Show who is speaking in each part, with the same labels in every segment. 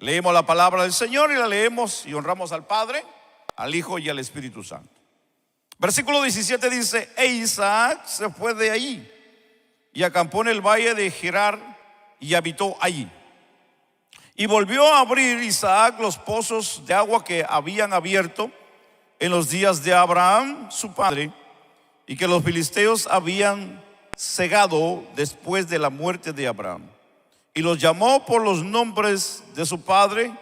Speaker 1: Leemos la palabra del Señor y la leemos y honramos al Padre, al Hijo y al Espíritu Santo. Versículo 17 dice: E Isaac se fue de allí y acampó en el valle de Gerar y habitó allí. Y volvió a abrir Isaac los pozos de agua que habían abierto en los días de Abraham su padre, y que los filisteos habían cegado después de la muerte de Abraham. Y los llamó por los nombres de su padre,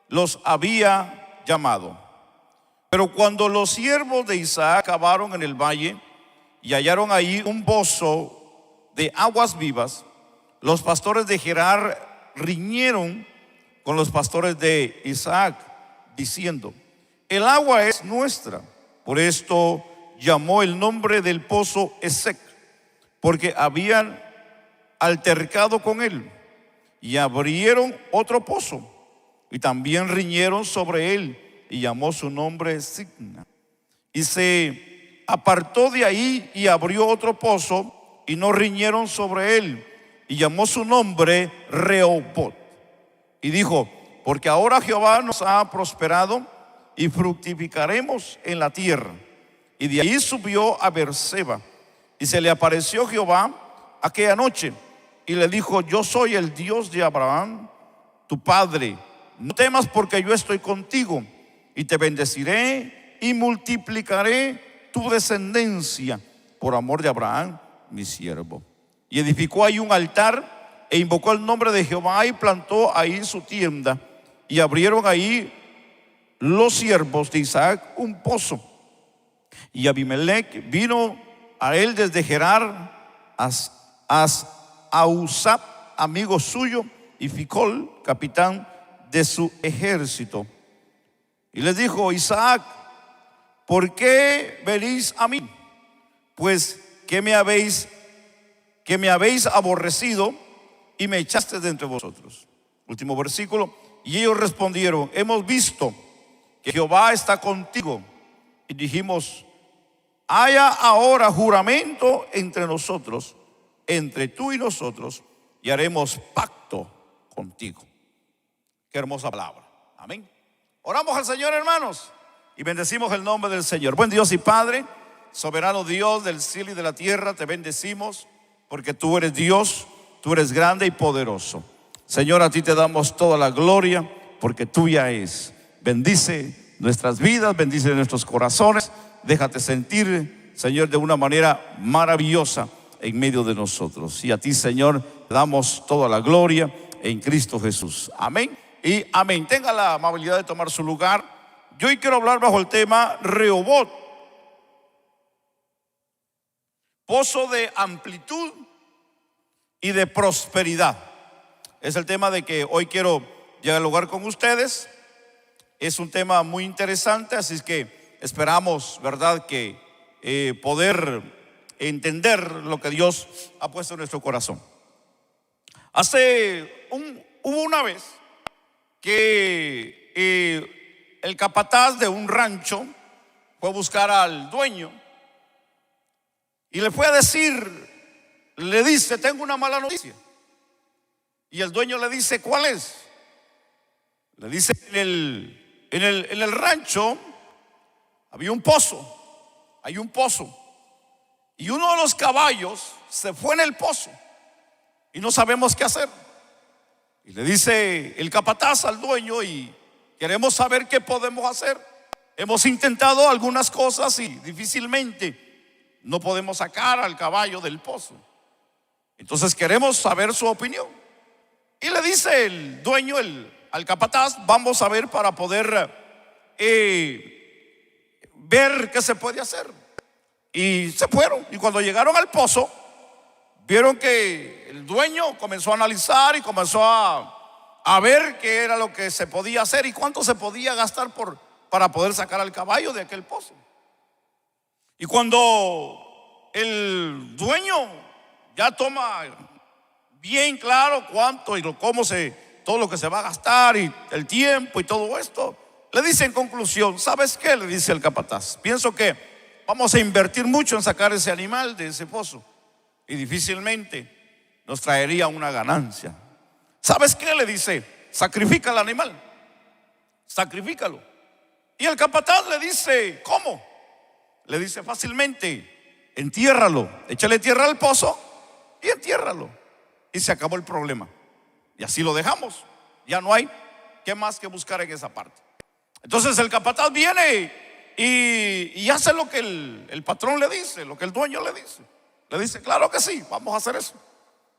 Speaker 1: los había llamado. Pero cuando los siervos de Isaac cavaron en el valle y hallaron ahí un pozo de aguas vivas, los pastores de Gerar riñeron con los pastores de Isaac, diciendo: el agua es nuestra. Por esto llamó el nombre del pozo Esek, porque habían altercado con él. Y abrieron otro pozo y también riñeron sobre él, y llamó su nombre Signa. Y se apartó de ahí y abrió otro pozo y no riñeron sobre él, y llamó su nombre Rehoboth. Y dijo: porque ahora Jehová nos ha prosperado y fructificaremos en la tierra. Y de ahí subió a Beerseba, y se le apareció Jehová aquella noche y le dijo: yo soy el Dios de Abraham, tu padre. No temas, porque yo estoy contigo, y te bendeciré y multiplicaré tu descendencia por amor de Abraham, mi siervo. Y edificó ahí un altar e invocó el nombre de Jehová y plantó ahí su tienda. Y abrieron ahí los siervos de Isaac un pozo. Y Abimelech vino a él desde Gerar, a Usap, amigo suyo, y Ficol, capitán de su ejército. Y les dijo: Isaac, ¿por qué venís a mí? Pues que me habéis aborrecido y me echaste de entre vosotros. Último versículo. Y ellos respondieron: hemos visto que Jehová está contigo. Y dijimos: haya ahora juramento entre nosotros, entre tú y nosotros, y haremos pacto contigo. Qué hermosa palabra. Amén. Oramos al Señor, hermanos, y bendecimos el nombre del Señor. Buen Dios y Padre, soberano Dios del cielo y de la tierra, te bendecimos porque tú eres Dios, tú eres grande y poderoso. Señor, a ti te damos toda la gloria porque tuya es. Bendice nuestras vidas, bendice nuestros corazones. Déjate sentir, Señor, de una manera maravillosa en medio de nosotros. Y a ti, Señor, te damos toda la gloria en Cristo Jesús. Amén y amén. Tenga la amabilidad de tomar su lugar. Yo hoy quiero hablar bajo el tema Rehoboth, pozo de amplitud y de prosperidad. Es el tema de que hoy quiero dialogar con ustedes. Es un tema muy interesante, así es que esperamos, ¿verdad?, que poder entender lo que Dios ha puesto en nuestro corazón. Hubo una vez que el capataz de un rancho fue a buscar al dueño y le fue a decir, le dice: tengo una mala noticia. Y el dueño le dice: ¿cuál es? Le dice: en el rancho había un pozo, hay un pozo, y uno de los caballos se fue en el pozo y no sabemos qué hacer. Y le dice el capataz al dueño: y queremos saber qué podemos hacer. Hemos intentado algunas cosas y difícilmente no podemos sacar al caballo del pozo. Entonces queremos saber su opinión. Y le dice el dueño al capataz: vamos a ver para poder ver qué se puede hacer. Y se fueron, y cuando llegaron al pozo vieron que el dueño comenzó a analizar y comenzó a ver qué era lo que se podía hacer y cuánto se podía gastar para poder sacar al caballo de aquel pozo. Y cuando el dueño ya toma bien claro cuánto y todo lo que se va a gastar y el tiempo y todo esto, le dice en conclusión: ¿sabes qué? Le dice el capataz: pienso que vamos a invertir mucho en sacar ese animal de ese pozo y difícilmente nos traería una ganancia. ¿Sabes qué? Le dice: sacrifica el animal, sacrifícalo. Y el capataz le dice, ¿cómo? Le dice fácilmente, entiérralo, échale tierra al pozo y entiérralo. Y se acabó el problema. Y así lo dejamos. Ya no hay qué más que buscar en esa parte. Entonces el capataz viene y hace lo que el patrón le dice, lo que el dueño le dice. Le dice, claro que sí, vamos a hacer eso.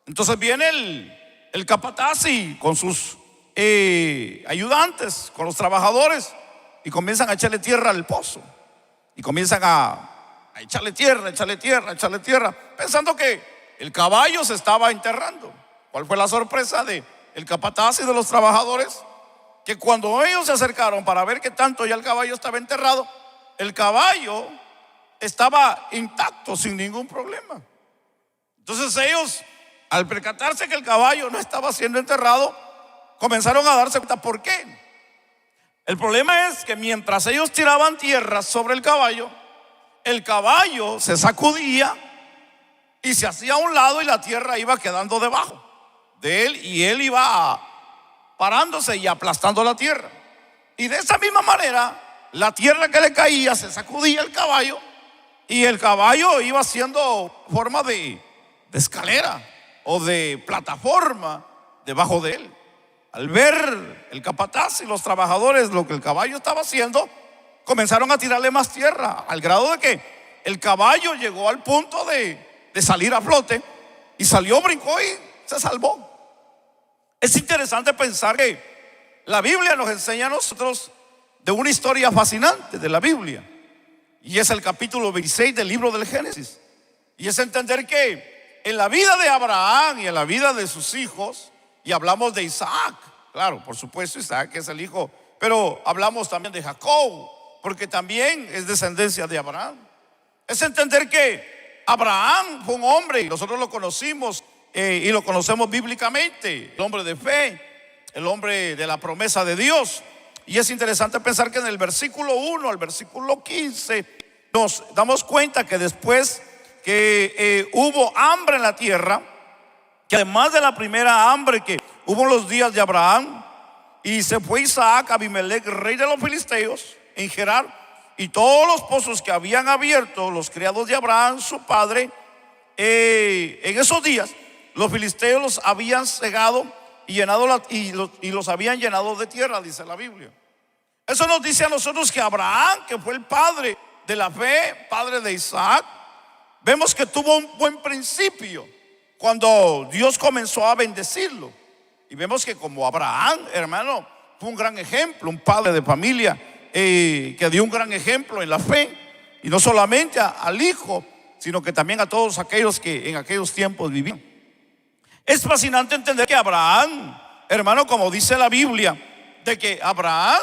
Speaker 1: Entonces viene el capataz y con sus ayudantes, con los trabajadores, y comienzan a echarle tierra al pozo. Y comienzan a echarle tierra, pensando que el caballo se estaba enterrando. ¿Cuál fue la sorpresa de el capataz y de los trabajadores? Que cuando ellos se acercaron para ver qué tanto ya el caballo estaba enterrado, el caballo estaba intacto, sin ningún problema. Entonces ellos, al percatarse que el caballo no estaba siendo enterrado, comenzaron a darse cuenta por qué. El problema es que mientras ellos tiraban tierra sobre el caballo se sacudía y se hacía a un lado y la tierra iba quedando debajo de él y él iba parándose y aplastando la tierra. Y de esa misma manera, la tierra que le caía se sacudía el caballo y el caballo iba haciendo forma de escalera o de plataforma debajo de él. Al ver el capataz y los trabajadores lo que el caballo estaba haciendo, comenzaron a tirarle más tierra, al grado de que el caballo llegó al punto de salir a flote y salió, brincó y se salvó. Es interesante pensar que la Biblia nos enseña a nosotros de una historia fascinante de la Biblia, y es el capítulo 26 del libro del Génesis. Y es entender que en la vida de Abraham y en la vida de sus hijos, y hablamos de Isaac, claro, por supuesto Isaac es el hijo, pero hablamos también de Jacob, porque también es descendencia de Abraham. Es entender que Abraham fue un hombre, y nosotros lo conocimos y lo conocemos bíblicamente, el hombre de fe, el hombre de la promesa de Dios. Y es interesante pensar que en el versículo 1 al versículo 15 nos damos cuenta que después que hubo hambre en la tierra, que además de la primera hambre que hubo en los días de Abraham, y se fue Isaac a Abimelech, rey de los filisteos, en Gerar, y todos los pozos que habían abierto los criados de Abraham, su padre, en esos días los filisteos los habían cegado y llenado y los habían llenado de tierra, dice la Biblia. Eso nos dice a nosotros que Abraham, que fue el padre de la fe, padre de Isaac, vemos que tuvo un buen principio cuando Dios comenzó a bendecirlo. Y vemos que como Abraham, hermano, fue un gran ejemplo, un padre de familia que dio un gran ejemplo en la fe, y no solamente al hijo, sino que también a todos aquellos que en aquellos tiempos vivían. Es fascinante entender que Abraham, hermano, como dice la Biblia, de que Abraham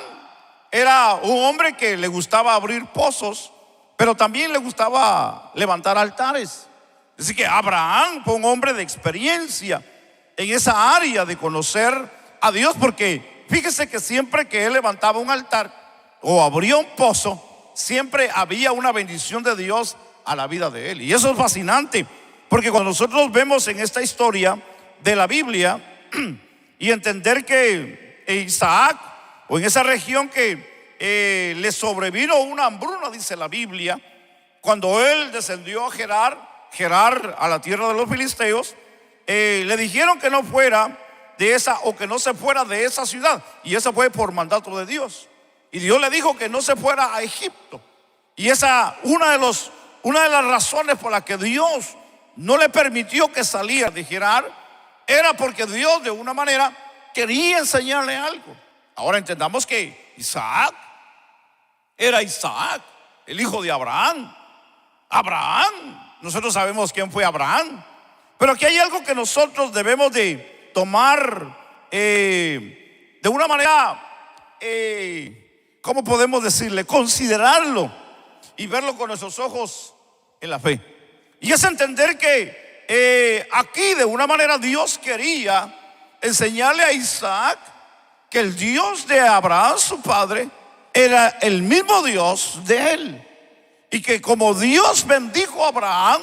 Speaker 1: era un hombre que le gustaba abrir pozos, pero también le gustaba levantar altares. Así que Abraham fue un hombre de experiencia en esa área de conocer a Dios, porque fíjese que siempre que él levantaba un altar o abría un pozo, siempre había una bendición de Dios a la vida de él. Y eso es fascinante, porque cuando nosotros vemos en esta historia de la Biblia y entender que Isaac, o en esa región que le sobrevino una hambruna, dice la Biblia, cuando él descendió a Gerar, a la tierra de los filisteos, le dijeron que no fuera de esa, o que no se fuera de esa ciudad, y eso fue por mandato de Dios. Y Dios le dijo que no se fuera a Egipto. Y esa una de las razones por las que Dios no le permitió que saliera de Gerar era porque Dios de una manera quería enseñarle algo. Ahora entendamos que Isaac era Isaac, el hijo de Abraham. Nosotros sabemos quién fue Abraham, pero aquí hay algo que nosotros debemos de tomar de una manera, ¿cómo podemos decirle? Considerarlo y verlo con nuestros ojos en la fe. Y es entender que aquí de una manera Dios quería enseñarle a Isaac que el Dios de Abraham, su padre, era el mismo Dios de él. Y que como Dios bendijo a Abraham,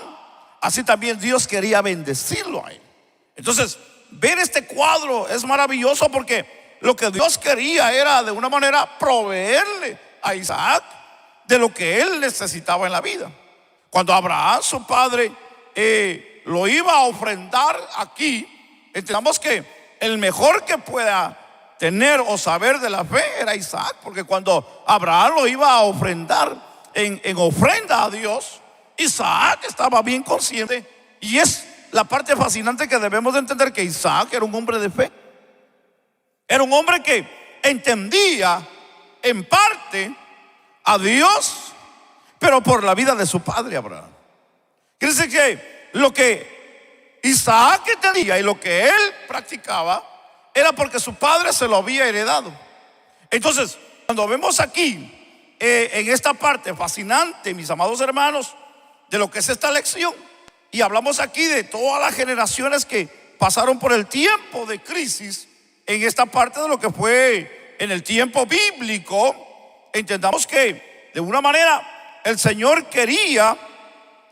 Speaker 1: así también Dios quería bendecirlo a él. Entonces, ver este cuadro es maravilloso, porque lo que Dios quería era de una manera proveerle a Isaac de lo que él necesitaba en la vida. Cuando Abraham, su padre, lo iba a ofrendar aquí, entendamos que el mejor que pueda tener o saber de la fe era Isaac, porque cuando Abraham lo iba a ofrendar en ofrenda a Dios, Isaac estaba bien consciente. Y es la parte fascinante que debemos de entender, que Isaac era un hombre de fe. Era un hombre que entendía en parte a Dios, pero por la vida de su padre Abraham. Quiere decir que lo que Isaac entendía y lo que él practicaba era porque su padre se lo había heredado. Entonces, cuando vemos aquí en esta parte fascinante, mis amados hermanos, de lo que es esta lección, y hablamos aquí de todas las generaciones que pasaron por el tiempo de crisis, en esta parte de lo que fue en el tiempo bíblico, entendamos que de una manera el Señor quería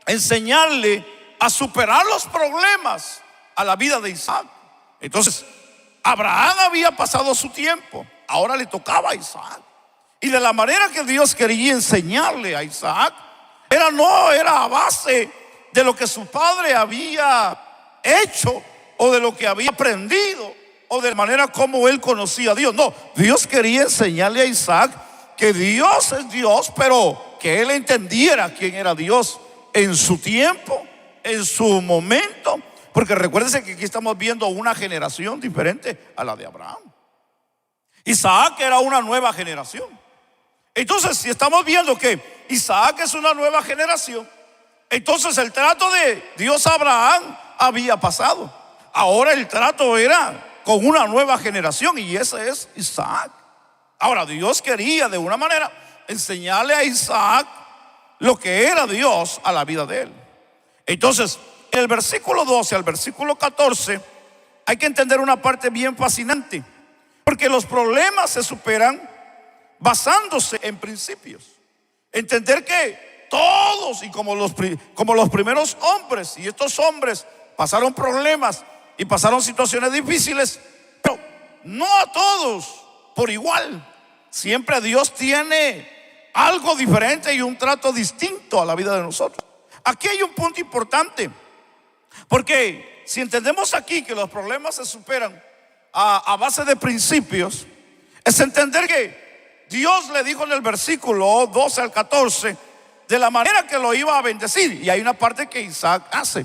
Speaker 1: enseñarle a superar los problemas a la vida de Isaac. Entonces, Abraham había pasado su tiempo, ahora le tocaba a Isaac. Y de la manera que Dios quería enseñarle a Isaac, no era a base de lo que su padre había hecho o de lo que había aprendido o de la manera como él conocía a Dios. No, Dios quería enseñarle a Isaac que Dios es Dios, pero que él entendiera quién era Dios en su tiempo, en su momento. Porque recuérdense que aquí estamos viendo una generación diferente a la de Abraham. Isaac era una nueva generación. Entonces, si estamos viendo que Isaac es una nueva generación, entonces el trato de Dios a Abraham había pasado. Ahora el trato era con una nueva generación, y ese es Isaac. Ahora Dios quería de una manera enseñarle a Isaac lo que era Dios a la vida de él. Entonces, el versículo 12 al versículo 14 hay que entender una parte bien fascinante, porque los problemas se superan basándose en principios. Entender que todos, y como los primeros hombres, y estos hombres pasaron problemas y pasaron situaciones difíciles, pero no a todos por igual. Siempre Dios tiene algo diferente y un trato distinto a la vida de nosotros. Aquí hay un punto importante, porque si entendemos aquí que los problemas se superan a base de principios, es entender que Dios le dijo en el versículo 12 al 14 de la manera que lo iba a bendecir. Y hay una parte que Isaac hace,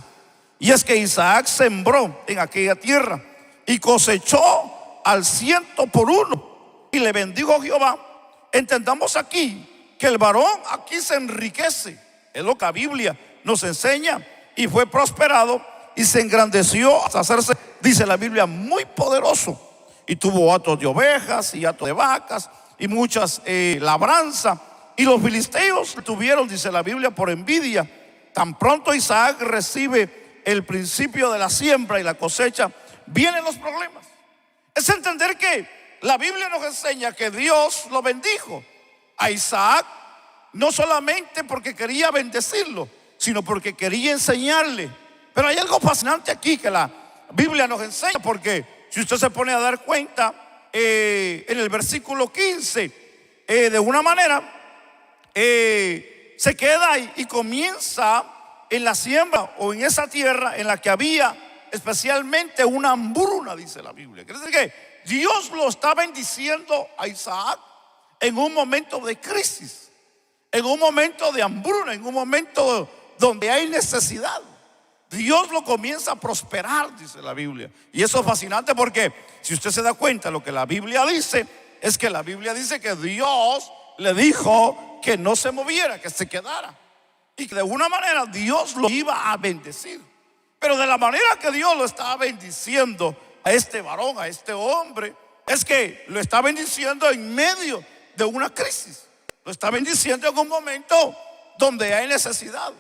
Speaker 1: y es que Isaac sembró en aquella tierra y cosechó al 100 por 1, y le bendijo Jehová. Entendamos aquí que el varón aquí se enriquece, es lo que la Biblia nos enseña, y fue prosperado y se engrandeció hasta hacerse, dice la Biblia, muy poderoso, y tuvo hatos de ovejas y hatos de vacas y muchas labranzas. Y los filisteos tuvieron, dice la Biblia, por envidia. Tan pronto Isaac recibe el principio de la siembra y la cosecha, vienen los problemas. Es entender que la Biblia nos enseña que Dios lo bendijo a Isaac, no solamente porque quería bendecirlo, sino porque quería enseñarle. Pero hay algo fascinante aquí que la Biblia nos enseña, porque si usted se pone a dar cuenta, en el versículo 15, de una manera se queda y comienza en la siembra o en esa tierra en la que había especialmente una hambruna, dice la Biblia. Quiere decir que Dios lo está bendiciendo a Isaac en un momento de crisis, en un momento de hambruna, en un momento donde hay necesidad. Dios lo comienza a prosperar, dice la Biblia. Y eso es fascinante, porque si usted se da cuenta, lo que la Biblia dice es que la Biblia dice que Dios le dijo que no se moviera, que se quedara, y que de una manera Dios lo iba a bendecir. Pero de la manera que Dios lo estaba bendiciendo a este varón, a este hombre, es que lo está bendiciendo en medio de una crisis. Lo está bendiciendo en un momento donde hay necesidad,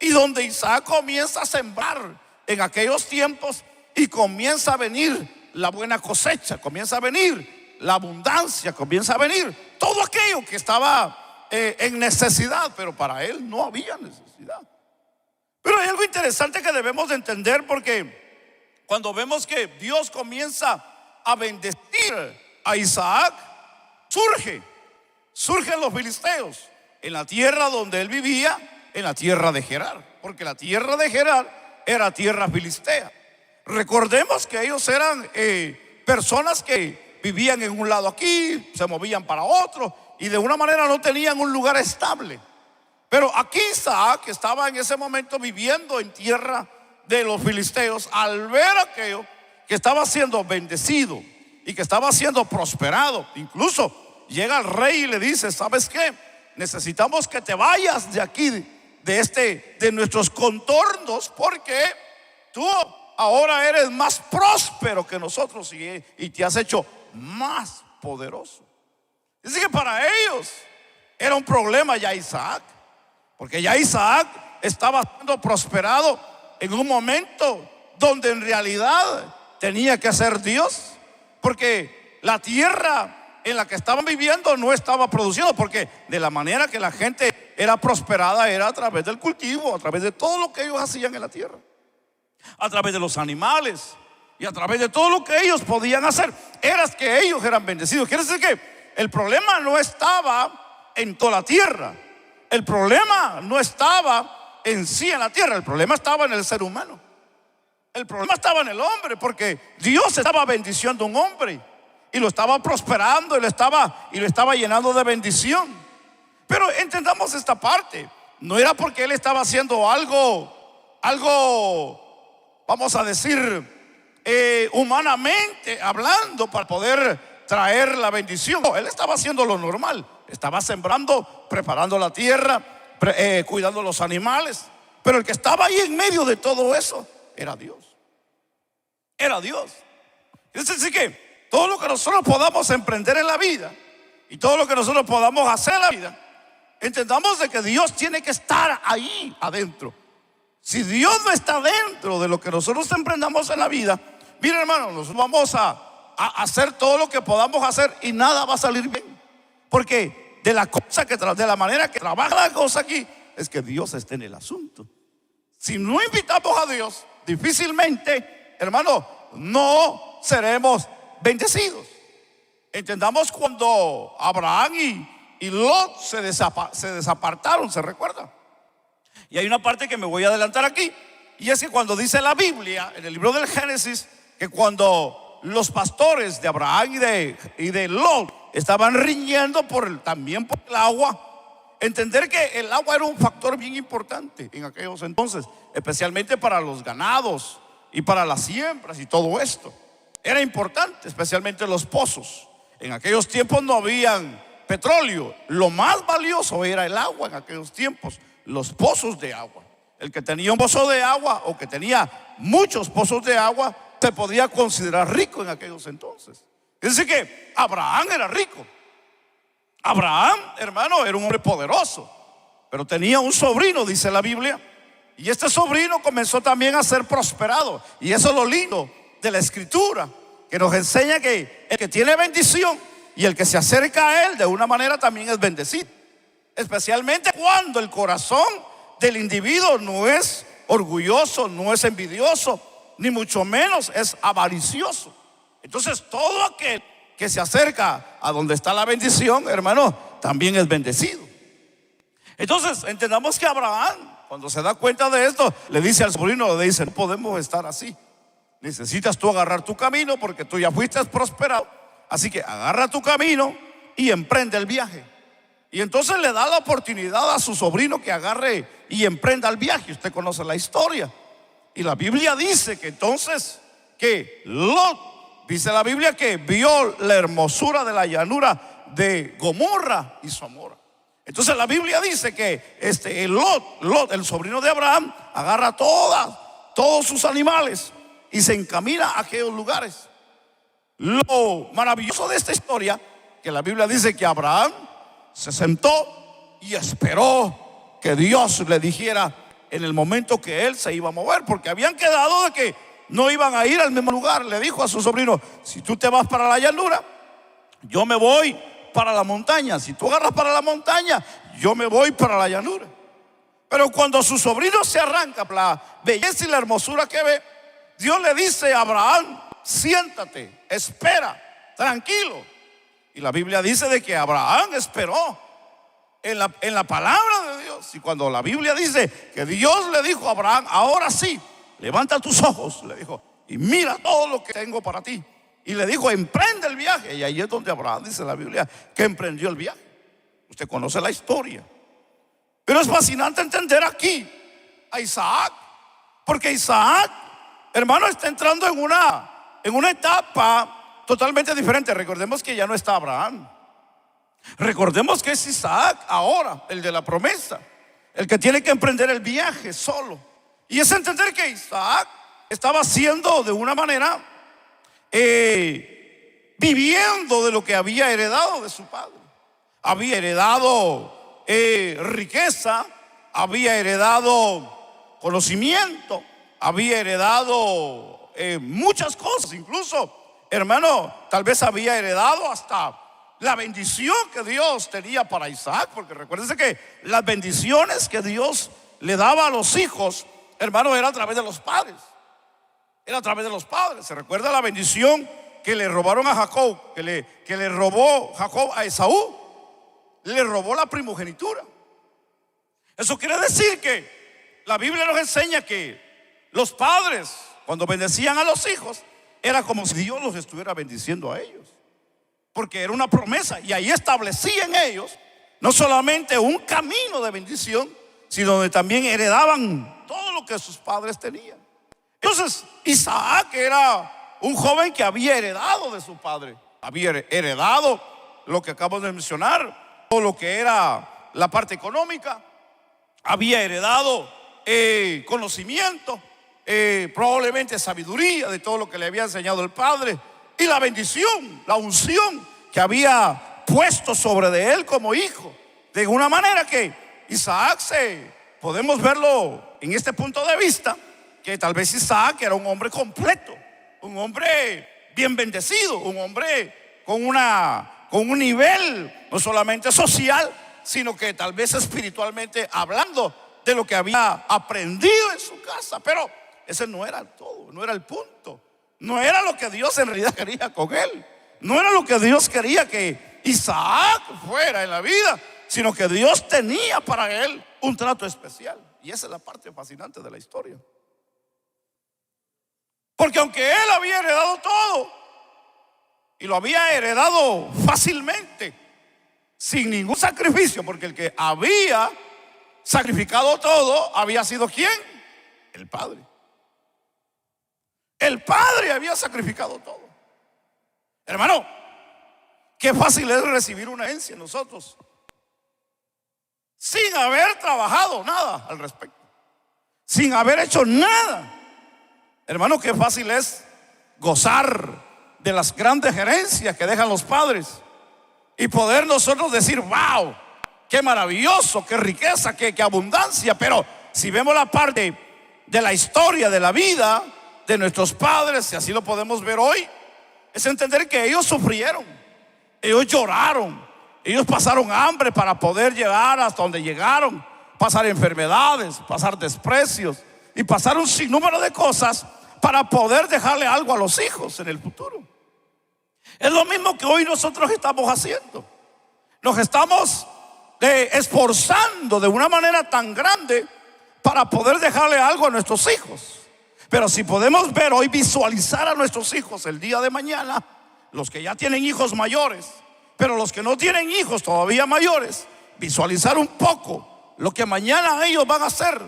Speaker 1: y donde Isaac comienza a sembrar en aquellos tiempos, y comienza a venir la buena cosecha, comienza a venir la abundancia, comienza a venir todo aquello que estaba en necesidad, pero para él no había necesidad. Pero hay algo interesante que debemos de entender, porque cuando vemos que Dios comienza a bendecir a Isaac, surgen los filisteos en la tierra donde él vivía, en la tierra de Gerar, porque la tierra de Gerar era tierra filistea. Recordemos que ellos eran personas que vivían en un lado aquí, se movían para otro y de una manera no tenían un lugar estable. Pero aquí Isaac, que estaba en ese momento viviendo en tierra de los filisteos, al ver aquello que estaba siendo bendecido y que estaba siendo prosperado, incluso llega el rey y le dice: ¿sabes qué? Necesitamos que te vayas de aquí, de nuestros contornos, porque tú ahora eres más próspero que nosotros y te has hecho más poderoso. Dice que para ellos era un problema ya Isaac, porque ya Isaac estaba siendo prosperado en un momento donde en realidad tenía que ser Dios, porque la tierra en la que estaban viviendo no estaba produciendo, porque de la manera que la gente era prosperada era a través del cultivo, a través de todo lo que ellos hacían en la tierra, a través de los animales y a través de todo lo que ellos podían hacer. Era que ellos eran bendecidos. Quiere decir que el problema no estaba en toda la tierra, el problema no estaba en sí en la tierra, el problema estaba en el ser humano, el problema estaba en el hombre, porque Dios estaba bendiciendo a un hombre y lo estaba prosperando y lo estaba llenando de bendición. Pero entendamos esta parte, no era porque él estaba haciendo algo, vamos a decir, humanamente hablando, para poder traer la bendición. No, él estaba haciendo lo normal, estaba sembrando, preparando la tierra, cuidando los animales. Pero el que estaba ahí en medio de todo eso era Dios. Era Dios. Es decir que todo lo que nosotros podamos emprender en la vida y todo lo que nosotros podamos hacer en la vida, entendamos de que Dios tiene que estar ahí adentro. Si Dios no está dentro de lo que nosotros emprendamos en la vida, mire, hermano, nos vamos a hacer todo lo que podamos hacer y nada va a salir bien, porque de la manera que trabaja la cosa aquí es que Dios esté en el asunto. Si no invitamos a Dios, difícilmente, hermano, no seremos bendecidos. Entendamos cuando Abraham y Lot se desapartaron, ¿se recuerda? Y hay una parte que me voy a adelantar aquí, y es que cuando dice la Biblia en el libro del Génesis que cuando los pastores de Abraham y de Lot estaban riñendo también por el agua, entender que el agua era un factor bien importante en aquellos entonces, especialmente para los ganados y para las siembras y todo esto. Era importante, especialmente los pozos. En aquellos tiempos no habían petróleo, lo más valioso era el agua en aquellos tiempos, los pozos de agua. El que tenía un pozo de agua o que tenía muchos pozos de agua se podía considerar rico en aquellos entonces. Es decir que Abraham era rico. Abraham, hermano, era un hombre poderoso, pero tenía un sobrino, dice la Biblia, y este sobrino comenzó también a ser prosperado. Y eso es lo lindo de la escritura, que nos enseña que el que tiene bendición y el que se acerca a él de una manera también es bendecido, especialmente cuando el corazón del individuo no es orgulloso, no es envidioso, ni mucho menos es avaricioso. Entonces todo aquel que se acerca a donde está la bendición, hermano, también es bendecido. Entonces entendamos que Abraham, cuando se da cuenta de esto, le dice al sobrino, le dice: no podemos estar así, necesitas tú agarrar tu camino, porque tú ya fuiste prosperado, así que agarra tu camino y emprende el viaje. Y entonces le da la oportunidad a su sobrino que agarre y emprenda el viaje. Usted conoce la historia, y la Biblia dice que entonces que Lot, dice la Biblia, que vio la hermosura de la llanura de Gomorra y Somora. Entonces la Biblia dice que Lot, el sobrino de Abraham, agarra todos sus animales y se encamina a aquellos lugares. Lo maravilloso de esta historia, que la Biblia dice que Abraham se sentó y esperó que Dios le dijera en el momento que él se iba a mover, porque habían quedado de que no iban a ir al mismo lugar. Le dijo a su sobrino: si tú te vas para la llanura, yo me voy para la montaña. Si tú agarras para la montaña, yo me voy para la llanura. Pero cuando su sobrino se arranca, la belleza y la hermosura que ve, Dios le dice a Abraham: siéntate, espera, tranquilo, Y la Biblia dice de que Abraham esperó en la palabra de Dios. Y cuando la Biblia dice que Dios le dijo a Abraham: ahora sí, levanta tus ojos, le dijo, y mira todo lo que tengo para ti. Y le dijo: emprende el viaje. Y ahí es donde Abraham, dice la Biblia, que emprendió el viaje. Usted conoce la historia. Pero es fascinante entender aquí a Isaac, porque Isaac, hermano, está entrando en una etapa totalmente diferente. Recordemos que ya no está Abraham. Recordemos que es Isaac ahora, el de la promesa, el que tiene que emprender el viaje solo. Y es entender que Isaac estaba haciendo de una manera, viviendo de lo que había heredado de su padre. Había heredado riqueza, había heredado conocimiento, había heredado muchas cosas. Incluso, hermano, tal vez había heredado hasta la bendición que Dios tenía para Isaac. Porque recuérdense que las bendiciones que Dios le daba a los hijos, hermano, era a través de los padres. Era a través de los padres. Se recuerda la bendición que le robaron a Jacob, que le robó Jacob a Esaú. Le robó la primogenitura. Eso quiere decir que la Biblia nos enseña que los padres, cuando bendecían a los hijos, era como si Dios los estuviera bendiciendo a ellos, porque era una promesa. Y ahí establecía en ellos no solamente un camino de bendición, sino que también heredaban todo lo que sus padres tenían. Entonces Isaac era un joven que había heredado de su padre. Había heredado lo que acabo de mencionar, todo lo que era la parte económica. Había heredado conocimiento, probablemente sabiduría de todo lo que le había enseñado el padre, y la bendición, la unción que había puesto sobre de él como hijo. De una manera que Isaac, podemos verlo en este punto de vista, que tal vez Isaac era un hombre completo, un hombre bien bendecido, un hombre con un nivel no solamente social, sino que tal vez espiritualmente hablando, de lo que había aprendido en su casa. Pero ese no era todo, no era el punto. No era lo que Dios en realidad quería con él. No era lo que Dios quería que Isaac fuera en la vida, sino que Dios tenía para él un trato especial. Y esa es la parte fascinante de la historia. Porque aunque él había heredado todo, y lo había heredado fácilmente, sin ningún sacrificio, porque el que había sacrificado todo había sido ¿quién? El padre. El padre había sacrificado todo. Hermano, qué fácil es recibir una herencia nosotros sin haber trabajado nada al respecto, sin haber hecho nada. Hermano, qué fácil es gozar de las grandes herencias que dejan los padres y poder nosotros decir: wow, qué maravilloso, qué riqueza, qué abundancia. Pero si vemos la parte de la historia de la vida de nuestros padres, y así lo podemos ver hoy, es entender que ellos sufrieron, ellos lloraron, ellos pasaron hambre para poder llegar hasta donde llegaron, pasar enfermedades, pasar desprecios y pasar un sinnúmero de cosas para poder dejarle algo a los hijos en el futuro. Es lo mismo que hoy nosotros estamos haciendo. Nos estamos esforzando de una manera tan grande para poder dejarle algo a nuestros hijos. Pero si podemos ver hoy, visualizar a nuestros hijos el día de mañana, los que ya tienen hijos mayores, pero los que no tienen hijos todavía mayores, visualizar un poco lo que mañana ellos van a hacer.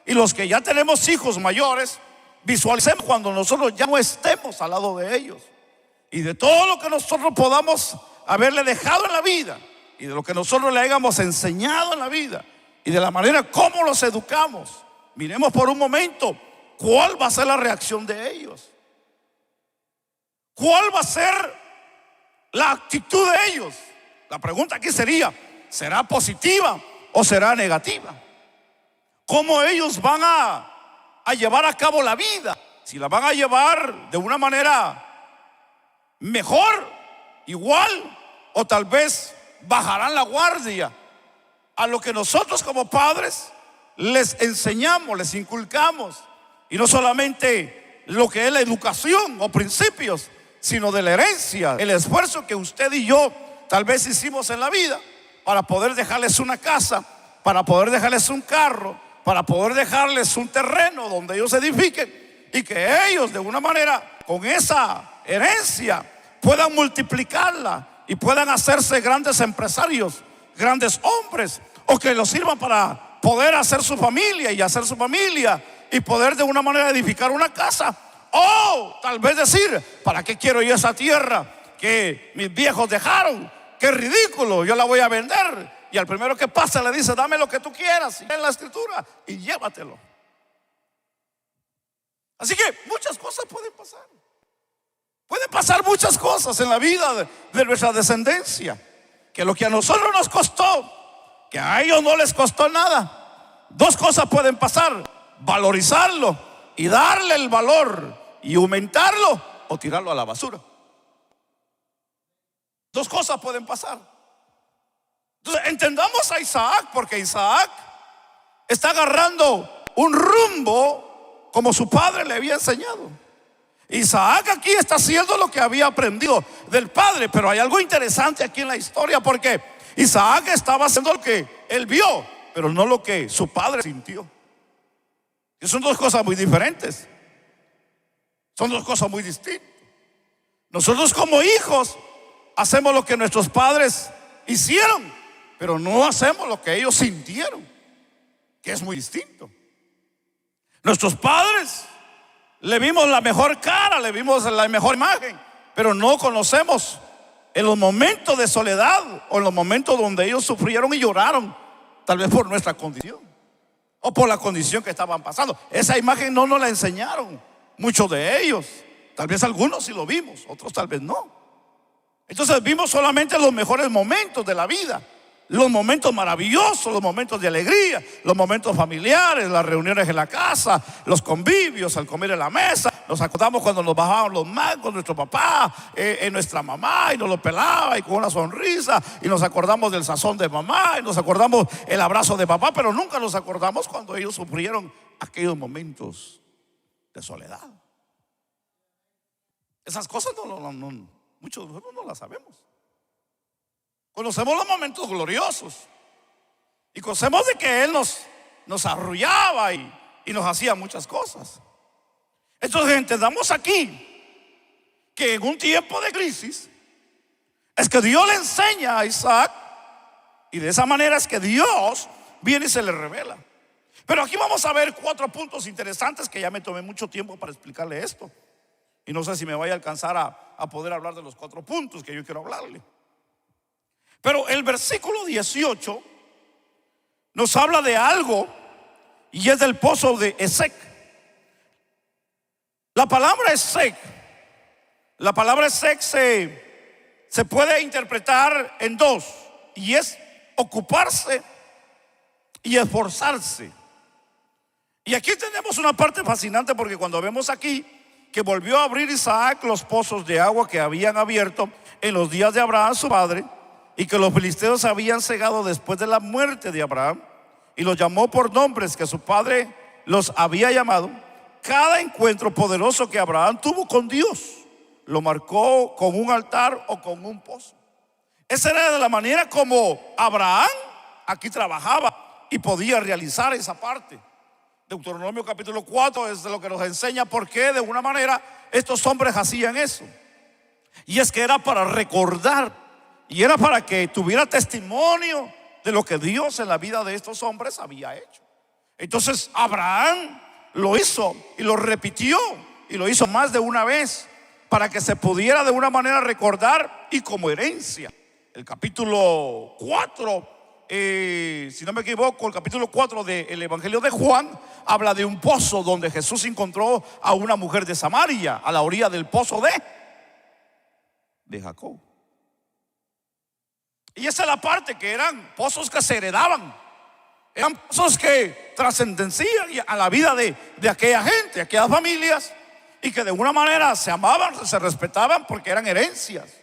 Speaker 1: Y los que ya tenemos hijos mayores, visualicemos cuando nosotros ya no estemos al lado de ellos, y de todo lo que nosotros podamos haberle dejado en la vida, y de lo que nosotros le hayamos enseñado en la vida, y de la manera como los educamos. Miremos por un momento cuál va a ser la reacción de ellos, cuál va a ser la actitud de ellos. La pregunta aquí sería: ¿será positiva o será negativa? ¿Cómo ellos van a llevar a cabo la vida? Si la van a llevar de una manera mejor, igual, o tal vez bajarán la guardia a lo que nosotros como padres les enseñamos, les inculcamos. Y no solamente lo que es la educación o principios, sino de la herencia, el esfuerzo que usted y yo tal vez hicimos en la vida para poder dejarles una casa, para poder dejarles un carro, para poder dejarles un terreno donde ellos edifiquen y que ellos de una manera con esa herencia puedan multiplicarla y puedan hacerse grandes empresarios, grandes hombres, o que los sirvan para poder hacer su familia y hacer su familia y poder de una manera edificar una casa. O tal vez decir: ¿para qué quiero yo esa tierra que mis viejos dejaron? Qué ridículo, yo la voy a vender. Y al primero que pasa le dice: dame lo que tú quieras en la escritura y llévatelo. Así que muchas cosas pueden pasar. Pueden pasar muchas cosas en la vida de nuestra descendencia, que lo que a nosotros nos costó, que a ellos no les costó nada. Dos cosas pueden pasar: valorizarlo y darle el valor y aumentarlo, o tirarlo a la basura. Dos cosas pueden pasar. Entonces entendamos a Isaac, porque Isaac está agarrando un rumbo como su padre le había enseñado. Isaac aquí está haciendo lo que había aprendido del padre. Pero hay algo interesante aquí en la historia, porque Isaac estaba haciendo lo que él vio, pero no lo que su padre sintió. Y son dos cosas muy diferentes. Son dos cosas muy distintas. Nosotros como hijos hacemos lo que nuestros padres hicieron, pero no hacemos lo que ellos sintieron, que es muy distinto. Nuestros padres le vimos la mejor cara, le vimos la mejor imagen, pero no conocemos en los momentos de soledad o en los momentos donde ellos sufrieron y lloraron, tal vez por nuestra condición o por la condición que estaban pasando. Esa imagen no nos la enseñaron muchos de ellos. Tal vez algunos sí lo vimos, otros tal vez no. Entonces vimos solamente los mejores momentos de la vida, los momentos maravillosos, los momentos de alegría, los momentos familiares, las reuniones en la casa, los convivios al comer en la mesa. Nos acordamos cuando nos bajaban los mangos nuestro papá, nuestra mamá, y nos lo pelaba y con una sonrisa. Y nos acordamos del sazón de mamá, y nos acordamos el abrazo de papá. Pero nunca nos acordamos cuando ellos sufrieron aquellos momentos de soledad. Esas cosas muchos de nosotros no las sabemos. Conocemos los momentos gloriosos y conocemos de que Él nos arrullaba y nos hacía muchas cosas. Entonces entendamos aquí que en un tiempo de crisis es que Dios le enseña a Isaac, y de esa manera es que Dios viene y se le revela. Pero aquí vamos a ver 4 puntos interesantes que ya me tomé mucho tiempo para explicarle esto, y no sé si me vaya a alcanzar a poder hablar de los 4 puntos que yo quiero hablarle. Pero el versículo 18 nos habla de algo, y es del pozo de Esek. La palabra Esek se puede interpretar en dos, y es ocuparse y esforzarse. Y aquí tenemos una parte fascinante, porque cuando vemos aquí que volvió a abrir Isaac los pozos de agua que habían abierto en los días de Abraham su padre, y que los filisteos habían cegado después de la muerte de Abraham, y los llamó por nombres que su padre los había llamado. Cada encuentro poderoso que Abraham tuvo con Dios lo marcó con un altar o con un pozo. Esa era de la manera como Abraham aquí trabajaba y podía realizar esa parte. Deuteronomio capítulo 4 es de lo que nos enseña por qué de una manera estos hombres hacían eso. Y es que era para recordar, y era para que tuviera testimonio de lo que Dios en la vida de estos hombres había hecho. Entonces Abraham lo hizo y lo repitió, y lo hizo más de una vez, para que se pudiera de una manera recordar y como herencia. El capítulo 4, si no me equivoco, el capítulo 4 del Evangelio de Juan habla de un pozo donde Jesús encontró a una mujer de Samaria a la orilla del pozo de Jacob. Y esa es la parte, que eran pozos que se heredaban, eran pozos que trascendían a la vida de aquella gente, aquellas familias, y que de una manera se amaban, se respetaban, porque eran herencias.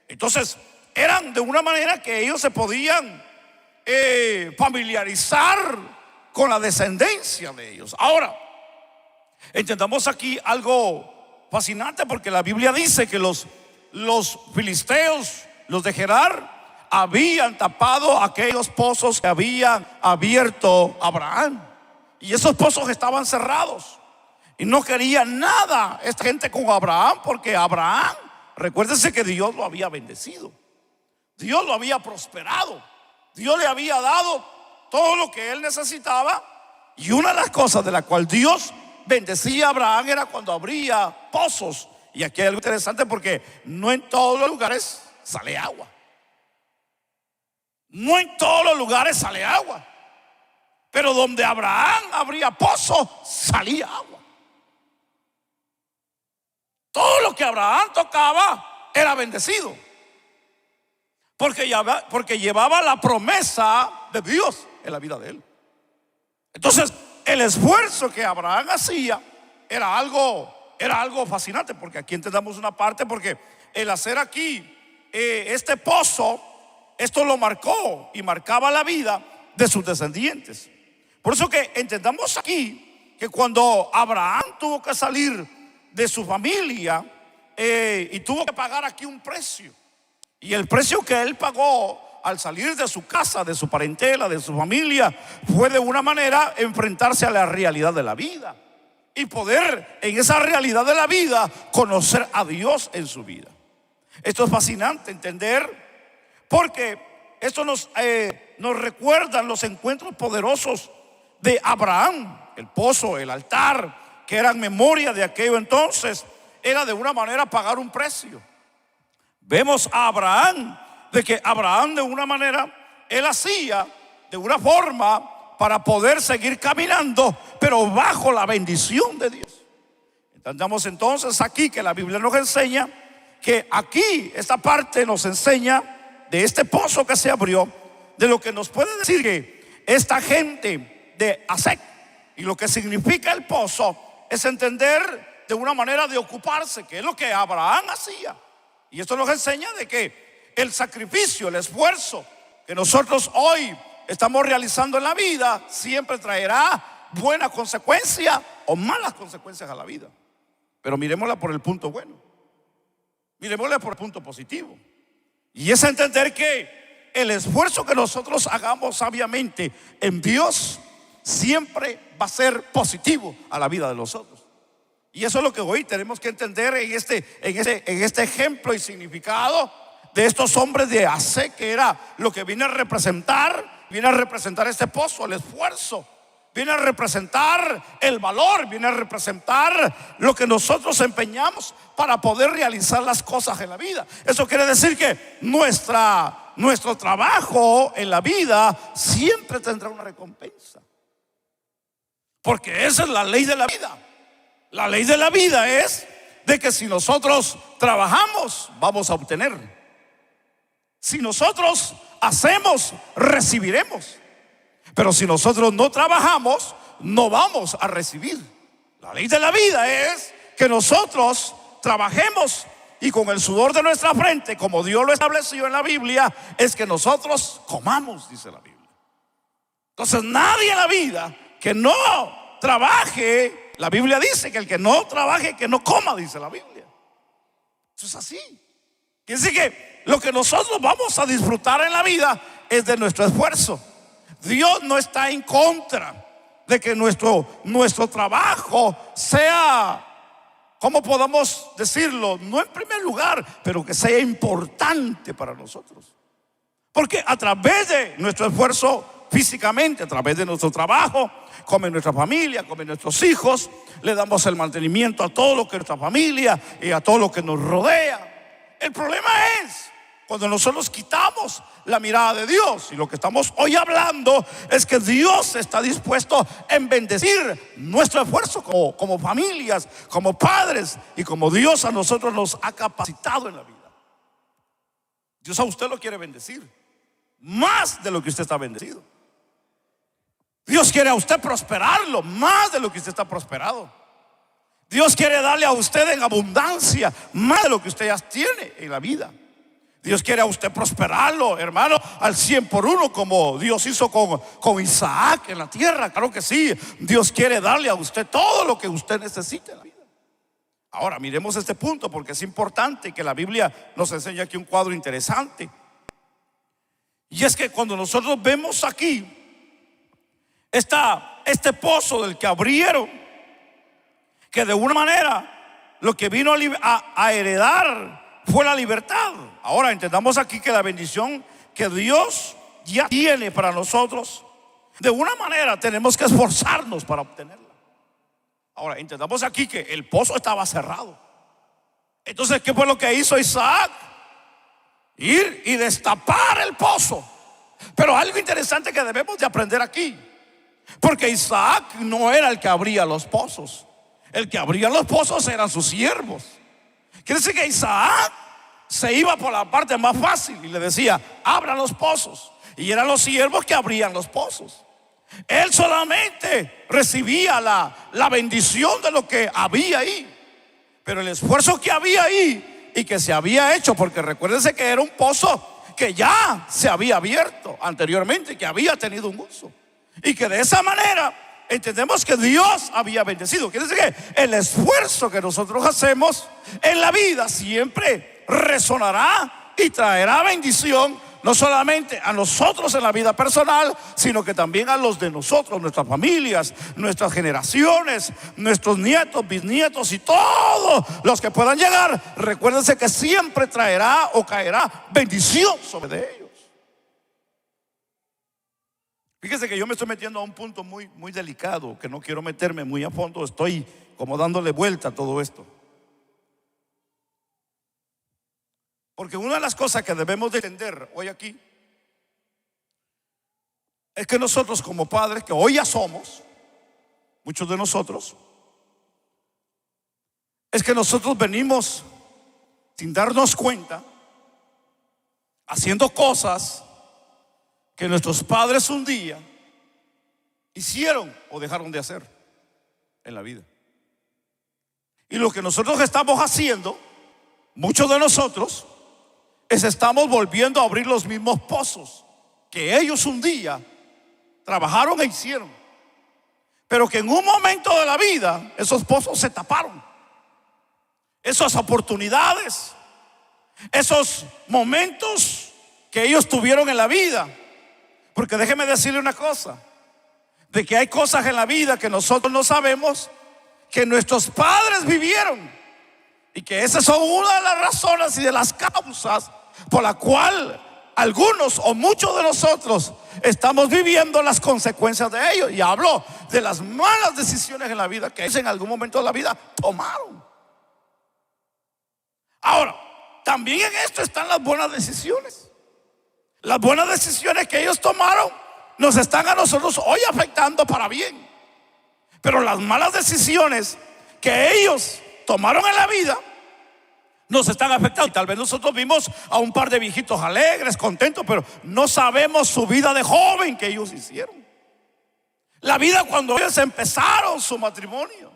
Speaker 1: Entonces eran de una manera que ellos se podían familiarizar con la descendencia de ellos. Ahora, entendamos aquí algo fascinante, porque la Biblia dice que los filisteos los de Gerar, habían tapado aquellos pozos que habían abierto Abraham. Y esos pozos estaban cerrados. Y no quería nada esta gente con Abraham, porque Abraham, recuérdense que Dios lo había bendecido. Dios lo había prosperado. Dios le había dado todo lo que él necesitaba. Y una de las cosas de la cual Dios bendecía a Abraham era cuando abría pozos. Y aquí hay algo interesante, porque no en todos los lugares sale agua. No en todos los lugares sale agua. Pero donde Abraham abría pozos, salía agua. Todo lo que Abraham tocaba era bendecido, porque llevaba la promesa de Dios en la vida de él. Entonces, el esfuerzo que Abraham hacía era algo fascinante, porque aquí entendamos una parte, porque el hacer aquí este pozo, esto lo marcó y marcaba la vida de sus descendientes. Por eso que entendamos aquí que cuando Abraham tuvo que salir de su familia y tuvo que pagar aquí un precio, y el precio que él pagó al salir de su casa, de su parentela, de su familia, fue de una manera enfrentarse a la realidad de la vida y poder en esa realidad de la vida conocer a Dios en su vida. Esto es fascinante entender, porque esto nos recuerdan los encuentros poderosos de Abraham. El pozo, el altar, que eran memoria de aquello entonces, era de una manera pagar un precio. Vemos a Abraham, de que Abraham de una manera, él hacía de una forma para poder seguir caminando, pero bajo la bendición de Dios. Entendamos entonces aquí que la Biblia nos enseña que aquí esta parte nos enseña de este pozo que se abrió, de lo que nos puede decir que esta gente de Asec, y lo que significa el pozo es entender de una manera de ocuparse, que es lo que Abraham hacía. Y esto nos enseña de que el sacrificio, el esfuerzo que nosotros hoy estamos realizando en la vida siempre traerá buenas consecuencias o malas consecuencias a la vida. Pero miremosla por el punto bueno, miremosla por el punto positivo, y es entender que el esfuerzo que nosotros hagamos sabiamente en Dios siempre va a ser positivo a la vida de nosotros. Y eso es lo que hoy tenemos que entender en este ejemplo y significado de estos hombres de Asec, que era lo que viene a representar este pozo, el esfuerzo, viene a representar el valor, viene a representar lo que nosotros empeñamos para poder realizar las cosas en la vida. Eso quiere decir que nuestro trabajo en la vida siempre tendrá una recompensa, porque esa es la ley de la vida. La ley de la vida es de que si nosotros trabajamos, vamos a obtener. Si nosotros hacemos, recibiremos. Pero si nosotros no trabajamos, no vamos a recibir. La ley de la vida es que nosotros trabajemos, y con el sudor de nuestra frente, como Dios lo estableció en la Biblia, es que nosotros comamos, dice la Biblia. Entonces nadie en la vida que no trabaje, la Biblia dice que el que no trabaje, que no coma, dice la Biblia. Eso es así. Quiere decir que lo que nosotros vamos a disfrutar en la vida es de nuestro esfuerzo. Dios no está en contra de que nuestro trabajo sea, ¿cómo podemos decirlo? No en primer lugar, pero que sea importante para nosotros. Porque a través de nuestro esfuerzo físicamente, a través de nuestro trabajo, come nuestra familia, come nuestros hijos, le damos el mantenimiento a todo lo que es nuestra familia y a todo lo que nos rodea. El problema es cuando nosotros quitamos la mirada de Dios, y lo que estamos hoy hablando es que Dios está dispuesto en bendecir nuestro esfuerzo como familias, como padres, y como Dios a nosotros nos ha capacitado en la vida. Dios a usted lo quiere bendecir más de lo que usted está bendecido. Dios quiere a usted prosperarlo más de lo que usted está prosperado. Dios quiere darle a usted en abundancia más de lo que usted ya tiene en la vida. Dios quiere a usted prosperarlo, hermano, al 100 por 1, como Dios hizo con Isaac en la tierra. Claro que sí. Dios quiere darle a usted todo lo que usted necesita en la vida. Ahora miremos este punto porque es importante que la Biblia nos enseña aquí un cuadro interesante. Y es que cuando nosotros vemos aquí este pozo del que abrieron, que de una manera lo que vino a heredar fue la libertad. Ahora entendamos aquí que la bendición que Dios ya tiene para nosotros, de una manera tenemos que esforzarnos para obtenerla. Ahora entendamos aquí que el pozo estaba cerrado. Entonces, ¿qué fue lo que hizo Isaac? Ir y destapar el pozo. Pero algo interesante que debemos de aprender aquí, porque Isaac no era el que abría los pozos. El que abría los pozos eran sus siervos. Quiere decir que Isaac se iba por la parte más fácil y le decía: abran los pozos. Y eran los siervos que abrían los pozos. Él solamente recibía la bendición de lo que había ahí. Pero el esfuerzo que había ahí y que se había hecho, porque recuérdense que era un pozo que ya se había abierto anteriormente, que había tenido un uso, y que de esa manera entendemos que Dios había bendecido. Quiere decir que el esfuerzo que nosotros hacemos en la vida siempre resonará y traerá bendición, no solamente a nosotros en la vida personal, sino que también a los de nosotros, nuestras familias, nuestras generaciones, nuestros nietos, bisnietos y todos los que puedan llegar. Recuérdense que siempre traerá o caerá bendición sobre ellos. Fíjese que yo me estoy metiendo a un punto muy, muy delicado, que no quiero meterme muy a fondo. Estoy como dándole vuelta a todo esto. Porque una de las cosas que debemos de entender hoy aquí es que nosotros como padres, que hoy ya somos, muchos de nosotros, es que nosotros venimos sin darnos cuenta, haciendo cosas que nuestros padres un día hicieron o dejaron de hacer en la vida. Y lo que nosotros estamos haciendo, muchos de nosotros, estamos volviendo a abrir los mismos pozos que ellos un día trabajaron e hicieron, pero que en un momento de la vida esos pozos se taparon. Esas oportunidades, esos momentos que ellos tuvieron en la vida. Porque déjeme decirle una cosa, de que hay cosas en la vida que nosotros no sabemos, que nuestros padres vivieron, y que esas son una de las razones y de las causas por la cual algunos o muchos de nosotros estamos viviendo las consecuencias de ellos. Y hablo de las malas decisiones en la vida que ellos en algún momento de la vida tomaron. Ahora, también en esto están las buenas decisiones. Las buenas decisiones que ellos tomaron nos están a nosotros hoy afectando para bien. Pero las malas decisiones que ellos tomaron en la vida nos están afectando. Tal vez nosotros vimos a un par de viejitos alegres, contentos, pero no sabemos su vida de joven que ellos hicieron. La vida cuando ellos empezaron su matrimonio.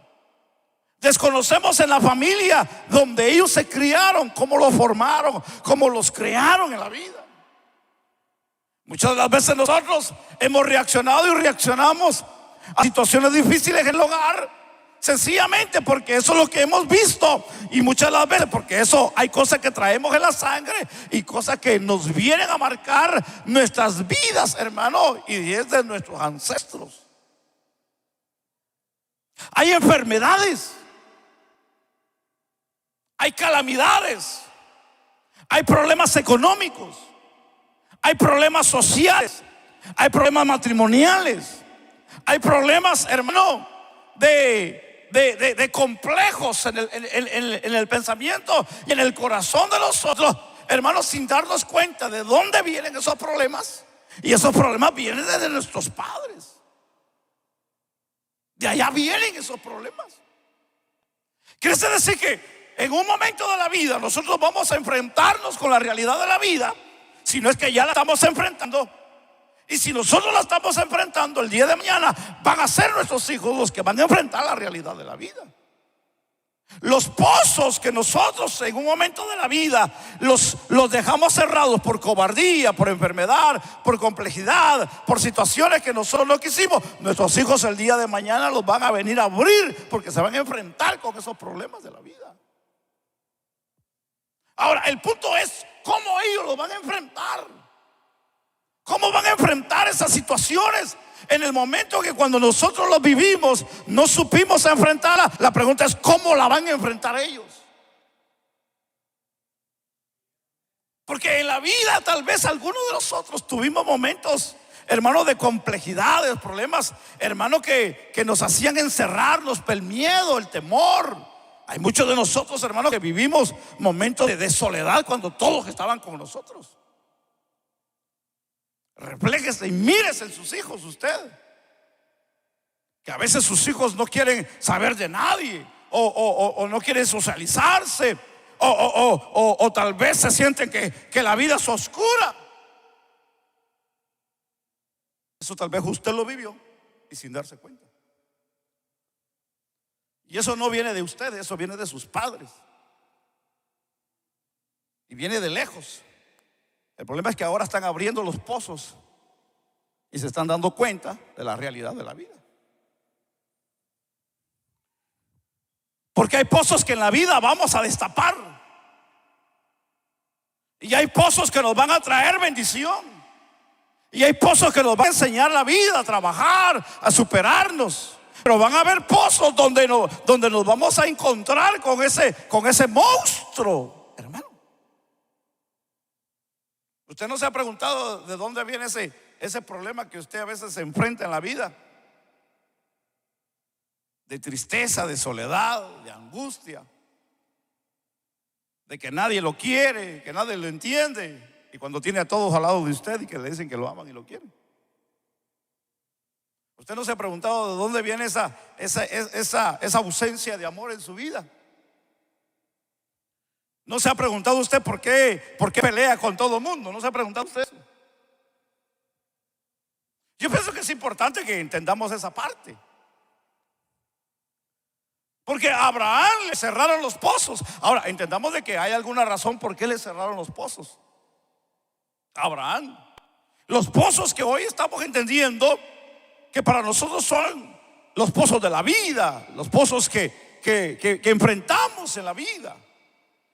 Speaker 1: Desconocemos en la familia donde ellos se criaron, cómo los formaron, cómo los crearon en la vida. Muchas de las veces nosotros hemos reaccionado y reaccionamos a situaciones difíciles en el hogar, sencillamente porque eso es lo que hemos visto. Y muchas de las veces porque eso hay cosas que traemos en la sangre y cosas que nos vienen a marcar nuestras vidas, hermano, y es de nuestros ancestros. Hay enfermedades, hay calamidades, hay problemas económicos, hay problemas sociales, hay problemas matrimoniales, hay problemas, hermano, de complejos en el pensamiento y en el corazón de nosotros, hermanos, sin darnos cuenta de dónde vienen esos problemas. Y esos problemas vienen desde nuestros padres. De allá vienen esos problemas. Quiere decir que en un momento de la vida nosotros vamos a enfrentarnos con la realidad de la vida, si no es que ya la estamos enfrentando. Y si nosotros la estamos enfrentando, el día de mañana van a ser nuestros hijos los que van a enfrentar la realidad de la vida. Los pozos que nosotros en un momento de la vida los dejamos cerrados por cobardía, por enfermedad, por complejidad, por situaciones que nosotros no quisimos, nuestros hijos el día de mañana los van a venir a abrir porque se van a enfrentar con esos problemas de la vida. Ahora, el punto es cómo ellos los van a enfrentar. ¿Cómo van a enfrentar esas situaciones? En el momento que cuando nosotros los vivimos no supimos enfrentarla, la pregunta es ¿cómo la van a enfrentar ellos? Porque en la vida tal vez algunos de nosotros tuvimos momentos, hermano, de complejidades, problemas, hermano, que nos hacían encerrarnos, el miedo, el temor. Hay muchos de nosotros, hermanos, que vivimos momentos de soledad cuando todos estaban con nosotros. Refléjese y mírese en sus hijos usted, que a veces sus hijos no quieren saber de nadie o no quieren socializarse o tal vez se sienten que la vida es oscura. Eso tal vez usted lo vivió y sin darse cuenta. Y eso no viene de usted, eso viene de sus padres y viene de lejos. El problema es que ahora están abriendo los pozos y se están dando cuenta de la realidad de la vida. Porque hay pozos que en la vida vamos a destapar. Y hay pozos que nos van a traer bendición. Y hay pozos que nos van a enseñar la vida, a trabajar, a superarnos. Pero van a haber pozos donde nos vamos a encontrar con ese monstruo, hermano. Usted no se ha preguntado de dónde viene ese problema que usted a veces se enfrenta en la vida, de tristeza, de soledad, de angustia, de que nadie lo quiere, que nadie lo entiende, y cuando tiene a todos al lado de usted y que le dicen que lo aman y lo quieren. Usted no se ha preguntado de dónde viene esa ausencia de amor en su vida. ¿No se ha preguntado usted por qué pelea con todo el mundo? ¿No se ha preguntado usted eso? Yo pienso que es importante que entendamos esa parte. Porque a Abraham le cerraron los pozos. Ahora, entendamos de que hay alguna razón por qué le cerraron los pozos a Abraham. Los pozos que hoy estamos entendiendo que para nosotros son los pozos de la vida, los pozos que enfrentamos en la vida.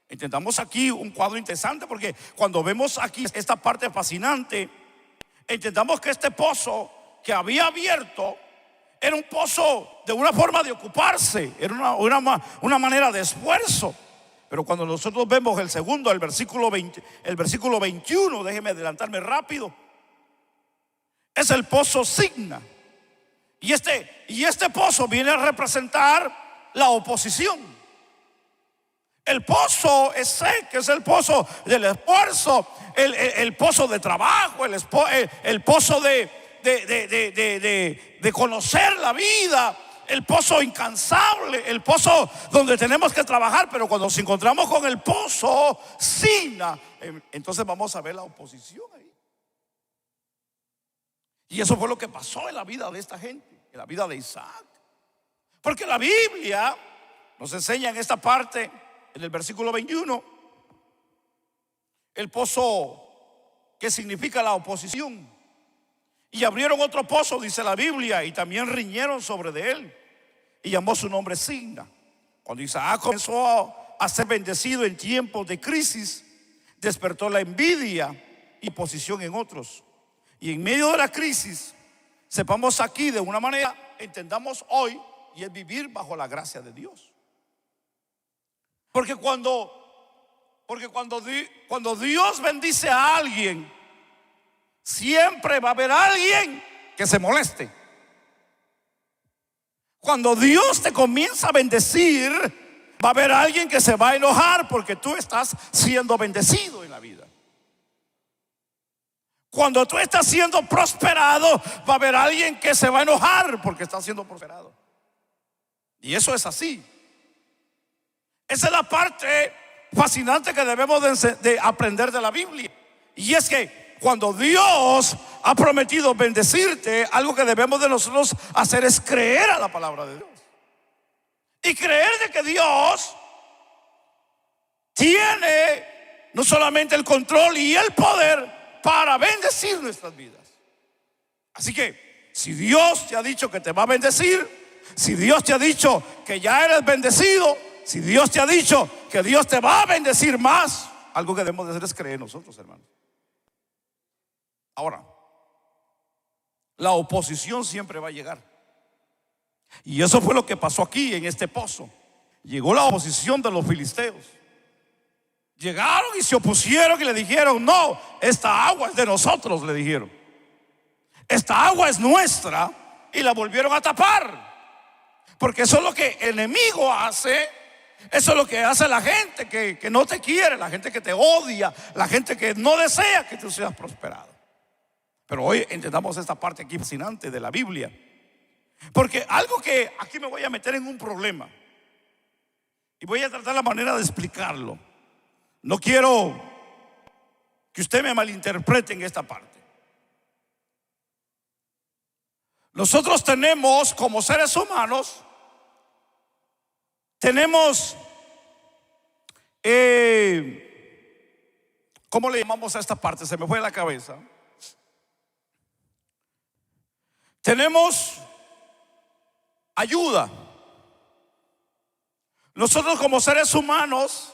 Speaker 1: Entendamos aquí un cuadro interesante, porque cuando vemos aquí esta parte fascinante, entendamos que este pozo que había abierto era un pozo de una forma de ocuparse, era una manera de esfuerzo. Pero cuando nosotros vemos el versículo 21, déjeme adelantarme rápido, es el pozo signa. Y este pozo viene a representar la oposición. El pozo es que es el pozo del esfuerzo, el pozo de trabajo, el pozo de conocer la vida, el pozo incansable, el pozo donde tenemos que trabajar. Pero cuando nos encontramos con el pozo Sina, entonces vamos a ver la oposición ahí. Y eso fue lo que pasó en la vida de esta gente, en la vida de Isaac. Porque la Biblia nos enseña en esta parte, en el versículo 21, el pozo que significa la oposición. Y abrieron otro pozo, dice la Biblia, y también riñeron sobre de él, y llamó su nombre Signa. Cuando Isaac comenzó a ser bendecido en tiempos de crisis, despertó la envidia y oposición en otros. Y en medio de la crisis, sepamos aquí de una manera, entendamos hoy, y es vivir bajo la gracia de Dios. Porque cuando Dios bendice a alguien, siempre va a haber alguien que se moleste. Cuando Dios te comienza a bendecir, va a haber alguien que se va a enojar porque tú estás siendo bendecido en la vida. Cuando tú estás siendo prosperado, va a haber alguien que se va a enojar porque estás siendo prosperado. Y eso es así. Esa es la parte fascinante que debemos de aprender de la Biblia. Y es que cuando Dios ha prometido bendecirte, algo que debemos de nosotros hacer es creer a la palabra de Dios. y creer de que Dios tiene no solamente el control y el poder para bendecir nuestras vidas. Así que si Dios te ha dicho que te va a bendecir, si Dios te ha dicho que ya eres bendecido, si Dios te ha dicho que Dios te va a bendecir más, algo que debemos de hacer es creer nosotros, hermanos. Ahora, la oposición siempre va a llegar. Y eso fue lo que pasó aquí en este pozo. Llegó la oposición de los filisteos. Llegaron y se opusieron y le dijeron: no, esta agua es de nosotros, le dijeron. Esta agua es nuestra, y la volvieron a tapar. Porque eso es lo que el enemigo hace. Eso es lo que hace la gente que no te quiere, la gente que te odia, la gente que no desea que tú seas prosperado. Pero hoy entendamos esta parte aquí fascinante de la Biblia. Porque algo que aquí me voy a meter en un problema, y voy a tratar la manera de explicarlo. No quiero que usted me malinterprete en esta parte. Nosotros tenemos, como seres humanos, tenemos, ¿cómo le llamamos a esta parte? Se me fue de la cabeza. Tenemos ayuda. Nosotros como seres humanos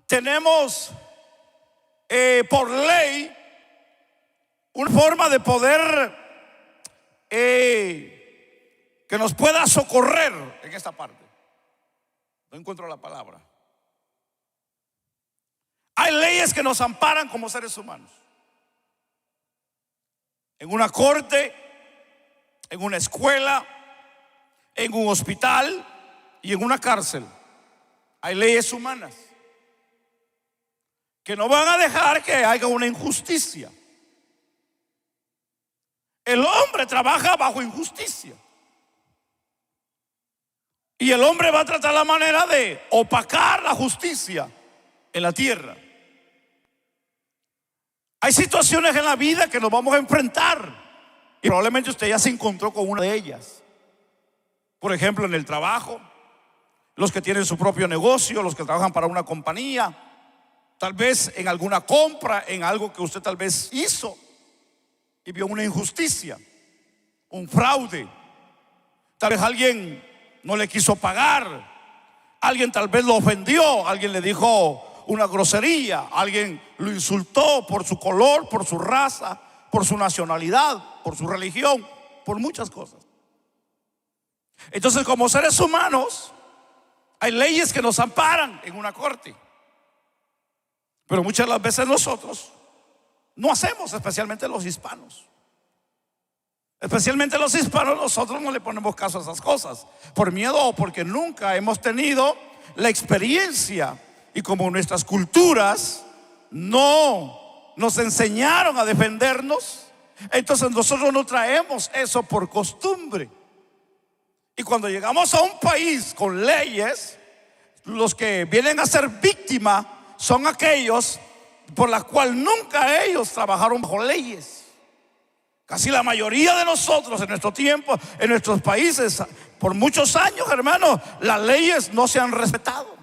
Speaker 1: tenemos por ley una forma de poder que nos pueda socorrer en esta parte. No encuentro la palabra. Hay leyes que nos amparan como seres humanos. En una corte, en una escuela, en un hospital y en una cárcel. Hay leyes humanas que no van a dejar que haya una injusticia. El hombre trabaja bajo injusticia, y el hombre va a tratar la manera de opacar la justicia en la tierra. Hay situaciones en la vida que nos vamos a enfrentar, y probablemente usted ya se encontró con una de ellas. Por ejemplo, en el trabajo, los que tienen su propio negocio, los que trabajan para una compañía, tal vez en alguna compra, en algo que usted tal vez hizo y vio una injusticia, un fraude. Tal vez alguien no le quiso pagar, alguien tal vez lo ofendió, alguien le dijo una grosería, alguien lo insultó por su color, por su raza, por su nacionalidad, por su religión, por muchas cosas. Entonces, como seres humanos, hay leyes que nos amparan en una corte, pero muchas de las veces nosotros no hacemos, especialmente los hispanos. Especialmente los hispanos, nosotros no le ponemos caso a esas cosas, por miedo o porque nunca hemos tenido la experiencia. Y como nuestras culturas no nos enseñaron a defendernos, entonces nosotros no traemos eso por costumbre. Y cuando llegamos a un país con leyes, los que vienen a ser víctimas son aquellos por las cuales nunca ellos trabajaron bajo leyes. Casi la mayoría de nosotros en nuestro tiempo, en nuestros países, por muchos años, hermanos, las leyes no se han respetado.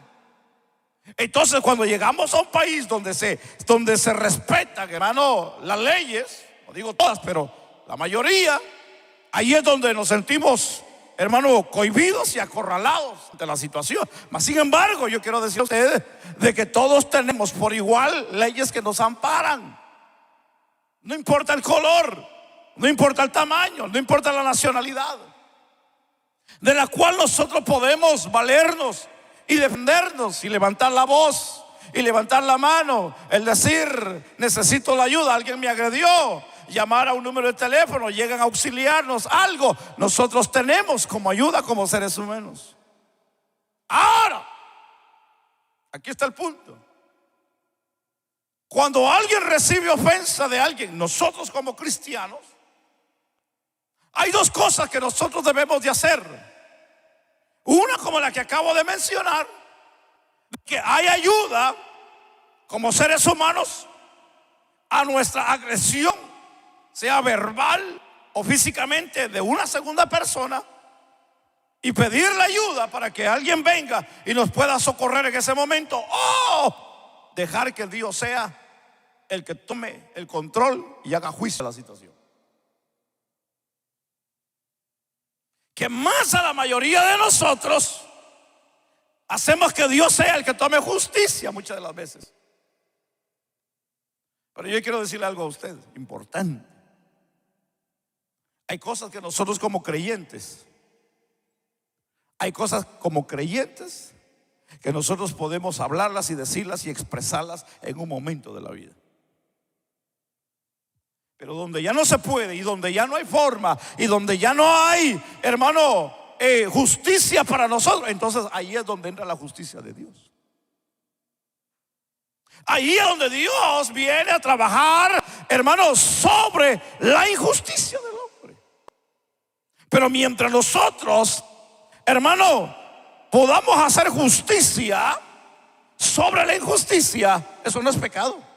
Speaker 1: Entonces, cuando llegamos a un país donde se respetan, hermano, las leyes, no digo todas, pero la mayoría, ahí es donde nos sentimos, hermano, cohibidos y acorralados ante la situación. Mas sin embargo, yo quiero decir a ustedes de que todos tenemos por igual leyes que nos amparan. No importa el color, no importa el tamaño, no importa la nacionalidad, de la cual nosotros podemos valernos y defendernos y levantar la voz y levantar la mano, el decir: necesito la ayuda, alguien me agredió, llamar a un número de teléfono, llegan a auxiliarnos, algo nosotros tenemos como ayuda como seres humanos. Ahora, aquí está el punto. Cuando alguien recibe ofensa de alguien, nosotros como cristianos, hay dos cosas que nosotros debemos de hacer. Una, como la que acabo de mencionar, que hay ayuda como seres humanos a nuestra agresión, sea verbal o físicamente, de una segunda persona. y pedirle ayuda para que alguien venga y nos pueda socorrer en ese momento, o dejar que Dios sea el que tome el control y haga juicio a la situación. Que más a la mayoría de nosotros hacemos que Dios sea el que tome justicia muchas de las veces. Pero yo quiero decirle algo a usted importante. Hay cosas que nosotros como creyentes, que nosotros podemos hablarlas y decirlas y expresarlas en un momento de la vida. Pero donde ya no se puede, y donde ya no hay forma, y donde ya no hay, hermano, justicia para nosotros, entonces ahí es donde entra la justicia de Dios. Ahí es donde Dios viene a trabajar, hermanos, sobre la injusticia del hombre. Pero mientras nosotros, hermano, podamos hacer justicia sobre la injusticia, eso no es pecado.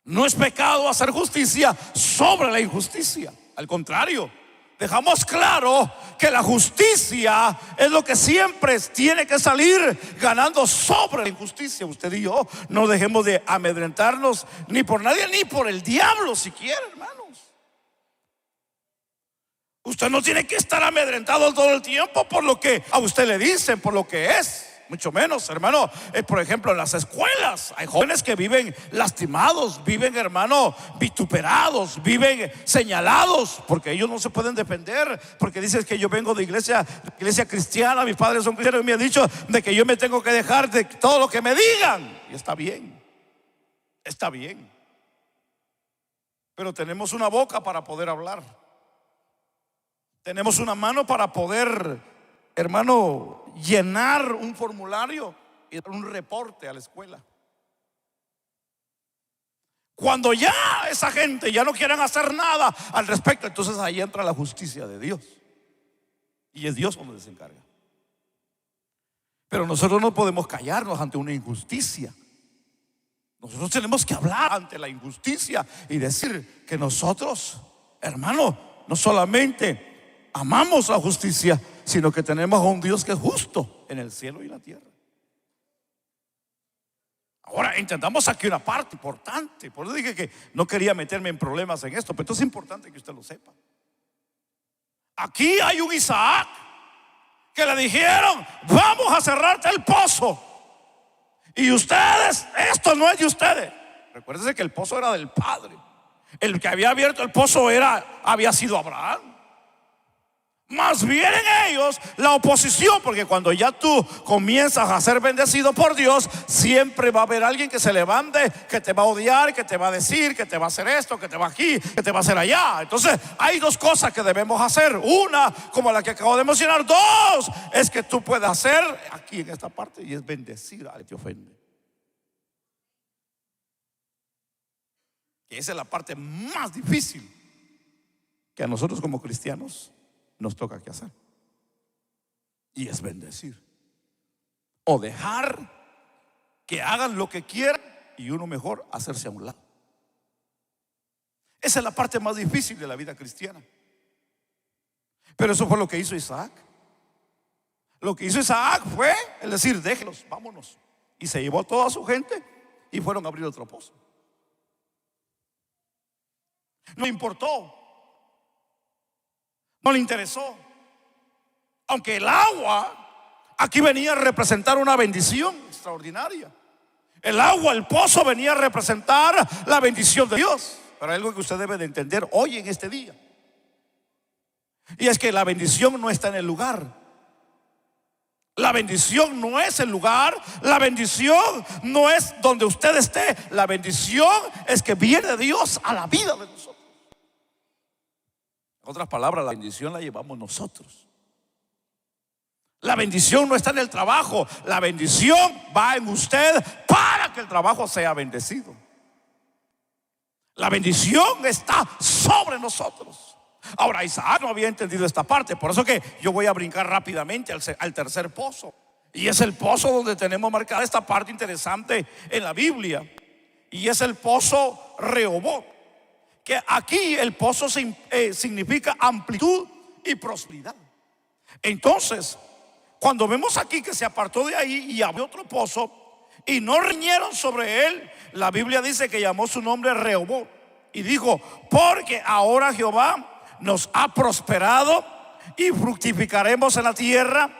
Speaker 1: No es pecado hacer justicia sobre la injusticia. Al contrario, dejamos claro que la justicia es lo que siempre tiene que salir ganando sobre la injusticia. Usted y yo no dejemos de amedrentarnos ni por nadie ni por el diablo siquiera, hermanos. Usted no tiene que estar amedrentado todo el tiempo por lo que a usted le dicen, por lo que es. Mucho menos, hermano, por ejemplo, en las escuelas hay jóvenes que viven lastimados, viven, hermano, vituperados, viven señalados, porque ellos no se pueden defender, porque dicen que yo vengo de iglesia cristiana, mis padres son cristianos y me han dicho de que yo me tengo que dejar de todo lo que me digan. Y está bien, pero tenemos una boca para poder hablar, tenemos una mano para poder, hermano, llenar un formulario y dar un reporte a la escuela. Cuando ya esa gente ya no quieran hacer nada al respecto, entonces ahí entra la justicia de Dios, y es Dios donde se encarga. Pero nosotros no podemos callarnos ante una injusticia. Nosotros tenemos que hablar ante la injusticia y decir que nosotros, hermano, no solamente amamos la justicia, sino que tenemos a un Dios que es justo en el cielo y la tierra. Ahora entendamos aquí una parte importante. Por eso dije que no quería meterme en problemas en esto, pero esto es importante que usted lo sepa. Aquí hay un Isaac que le dijeron: vamos a cerrarte el pozo, y ustedes, esto no es de ustedes. Recuérdense que el pozo era del padre. El que había abierto el pozo había sido Abraham. Más bien en ellos la oposición, porque cuando ya tú comienzas a ser bendecido por Dios, siempre va a haber alguien que se levante, que te va a odiar, que te va a decir, que te va a hacer esto, que te va aquí, que te va a hacer allá. Entonces hay dos cosas que debemos hacer. Una, como la que acabo de mencionar. Dos, es que tú puedes hacer aquí en esta parte, y es bendecir al que te ofende. Y esa es la parte más difícil que a nosotros como cristianos nos toca que hacer, y es bendecir o dejar que hagan lo que quieran y uno mejor hacerse a un lado. Esa es la parte más difícil de la vida cristiana. Pero eso fue lo que hizo Isaac. Lo que hizo Isaac fue el decir: déjenlos, vámonos. Y se llevó toda su gente y fueron a abrir otro pozo. No importó, no le interesó. Aunque el agua aquí venía a representar una bendición extraordinaria. El agua, el pozo, venía a representar la bendición de Dios. Pero hay algo que usted debe de entender hoy en este día, y es que la bendición no está en el lugar. La bendición no es el lugar. La bendición no es donde usted esté. La bendición es que viene de Dios a la vida de nosotros. En otras palabras, la bendición la llevamos nosotros. La bendición no está en el trabajo. La bendición va en usted para que el trabajo sea bendecido. La bendición está sobre nosotros. Ahora, Isaac no había entendido esta parte. Por eso que yo voy a brincar rápidamente al tercer pozo. Y es el pozo donde tenemos marcada esta parte interesante en la Biblia. Y es el pozo Rehobot. Que aquí el pozo significa amplitud y prosperidad. Entonces, cuando vemos aquí que se apartó de ahí y abrió otro pozo y no riñeron sobre él, la Biblia dice que llamó su nombre Rehoboth y dijo: porque ahora Jehová nos ha prosperado y fructificaremos en la tierra.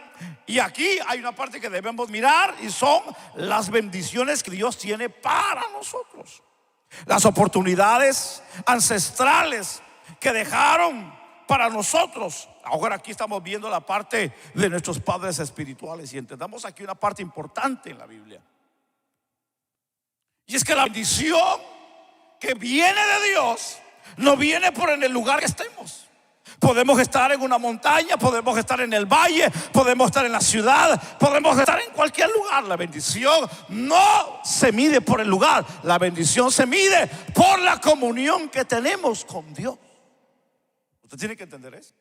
Speaker 1: Y aquí hay una parte que debemos mirar y son las bendiciones que Dios tiene para nosotros, las oportunidades ancestrales que dejaron para nosotros. Ahora aquí estamos viendo la parte de nuestros padres espirituales y entendamos aquí una parte importante en la Biblia, y es que la bendición que viene de Dios no viene por en el lugar que estemos. Podemos estar en una montaña, podemos estar en el valle, podemos estar en la ciudad, podemos estar en cualquier lugar. La bendición no se mide por el lugar, la bendición se mide por la comunión que tenemos con Dios. Usted tiene que entender eso.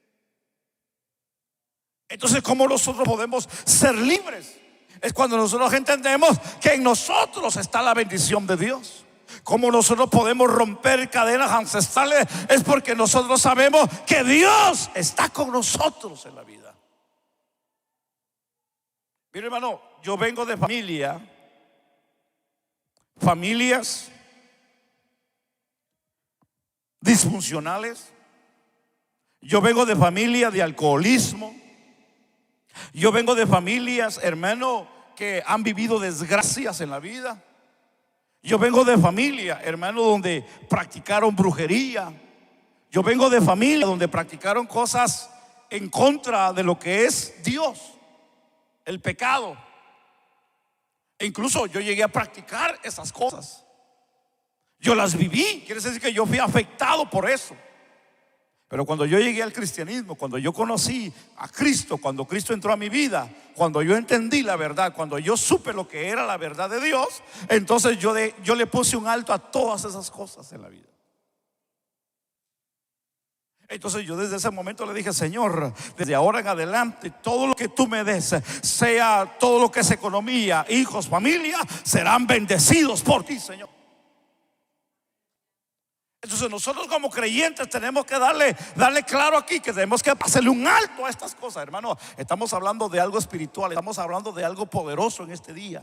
Speaker 1: Entonces, ¿cómo nosotros podemos ser libres? Es cuando nosotros entendemos que en nosotros está la bendición de Dios. Cómo nosotros podemos romper cadenas ancestrales es porque nosotros sabemos que Dios está con nosotros en la vida. Mire, hermano, yo vengo de familias disfuncionales. Yo vengo de familia de alcoholismo. Yo vengo de familias, hermano, que han vivido desgracias en la vida. Yo vengo de familia, hermano, donde practicaron brujería. Yo vengo de familia donde practicaron cosas en contra de lo que es Dios, el pecado. E incluso yo llegué a practicar esas cosas. Yo las viví, quiere decir que yo fui afectado por eso. Pero cuando yo llegué al cristianismo, cuando yo conocí a Cristo, cuando Cristo entró a mi vida, cuando yo entendí la verdad, cuando yo supe lo que era la verdad de Dios, entonces yo le puse un alto a todas esas cosas en la vida. Entonces yo desde ese momento le dije: Señor, desde ahora en adelante todo lo que tú me des, sea todo lo que es economía, hijos, familia, serán bendecidos por ti, Señor. Entonces nosotros como creyentes tenemos que darle claro aquí que tenemos que hacerle un alto a estas cosas, hermano. Estamos hablando de algo espiritual, estamos hablando de algo poderoso en este día.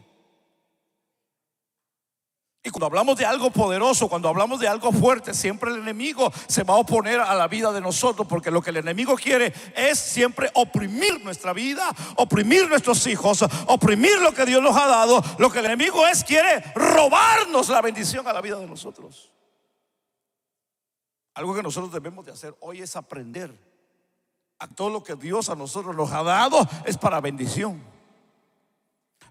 Speaker 1: Y cuando hablamos de algo poderoso, cuando hablamos de algo fuerte, siempre el enemigo se va a oponer a la vida de nosotros, porque lo que el enemigo quiere es siempre oprimir nuestra vida, oprimir nuestros hijos, oprimir lo que Dios nos ha dado. Lo que el enemigo quiere robarnos la bendición a la vida de nosotros. Algo que nosotros debemos de hacer hoy es aprender a todo lo que Dios a nosotros nos ha dado es para bendición.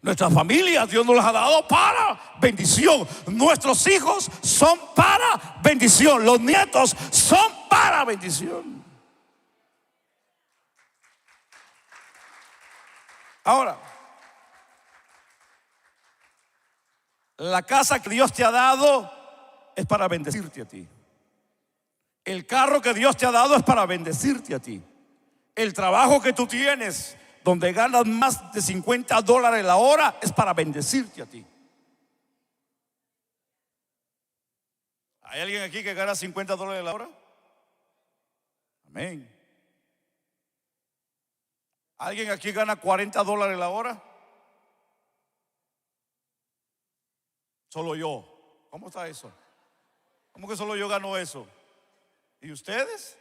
Speaker 1: Nuestras familias Dios nos las ha dado para bendición. Nuestros hijos son para bendición. Los nietos son para bendición. Ahora, la casa que Dios te ha dado es para bendecirte a ti. El carro que Dios te ha dado es para bendecirte a ti. El trabajo que tú tienes, donde ganas más de $50 la hora, es para bendecirte a ti. ¿Hay alguien aquí que gana $50 la hora? Amén. ¿Alguien aquí gana $40 la hora? Solo yo. ¿Cómo está eso? ¿Cómo que solo yo gano eso? ¿Y ustedes?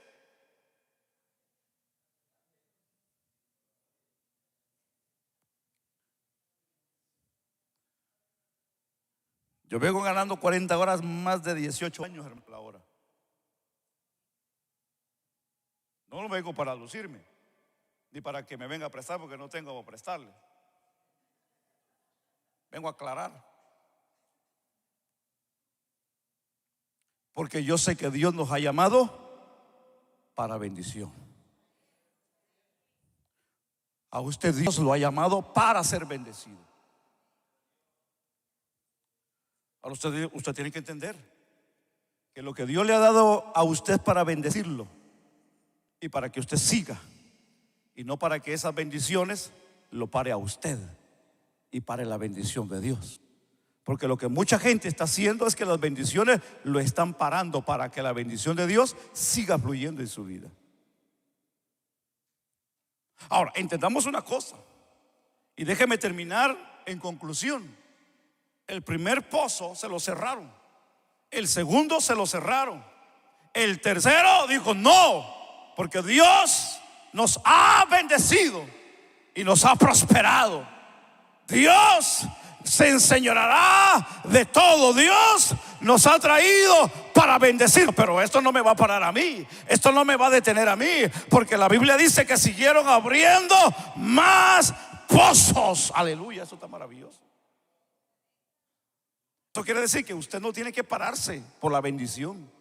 Speaker 1: Yo vengo ganando 40 horas más de 18 años la hora. No lo vengo para lucirme, ni para que me venga a prestar, porque no tengo que prestarle. Vengo a aclarar. Porque yo sé que Dios nos ha llamado para bendición. A usted Dios lo ha llamado para ser bendecido. Ahora usted tiene que entender que lo que Dios le ha dado a usted es para bendecirlo y para que usted siga, y no para que esas bendiciones lo pare a usted y pare la bendición de Dios. Porque lo que mucha gente está haciendo es que las bendiciones lo están parando para que la bendición de Dios siga fluyendo en su vida. Ahora, entendamos una cosa, y déjeme terminar en conclusión. El primer pozo se lo cerraron, el segundo se lo cerraron, el tercero dijo no, porque Dios nos ha bendecido y nos ha prosperado. Dios se enseñoreará de todo. Dios nos ha traído para bendecir. Pero esto no me va a parar a mí, esto no me va a detener a mí, porque la Biblia dice que siguieron abriendo más pozos. Aleluya, eso está maravilloso. Esto quiere decir que usted no tiene que pararse por la bendición.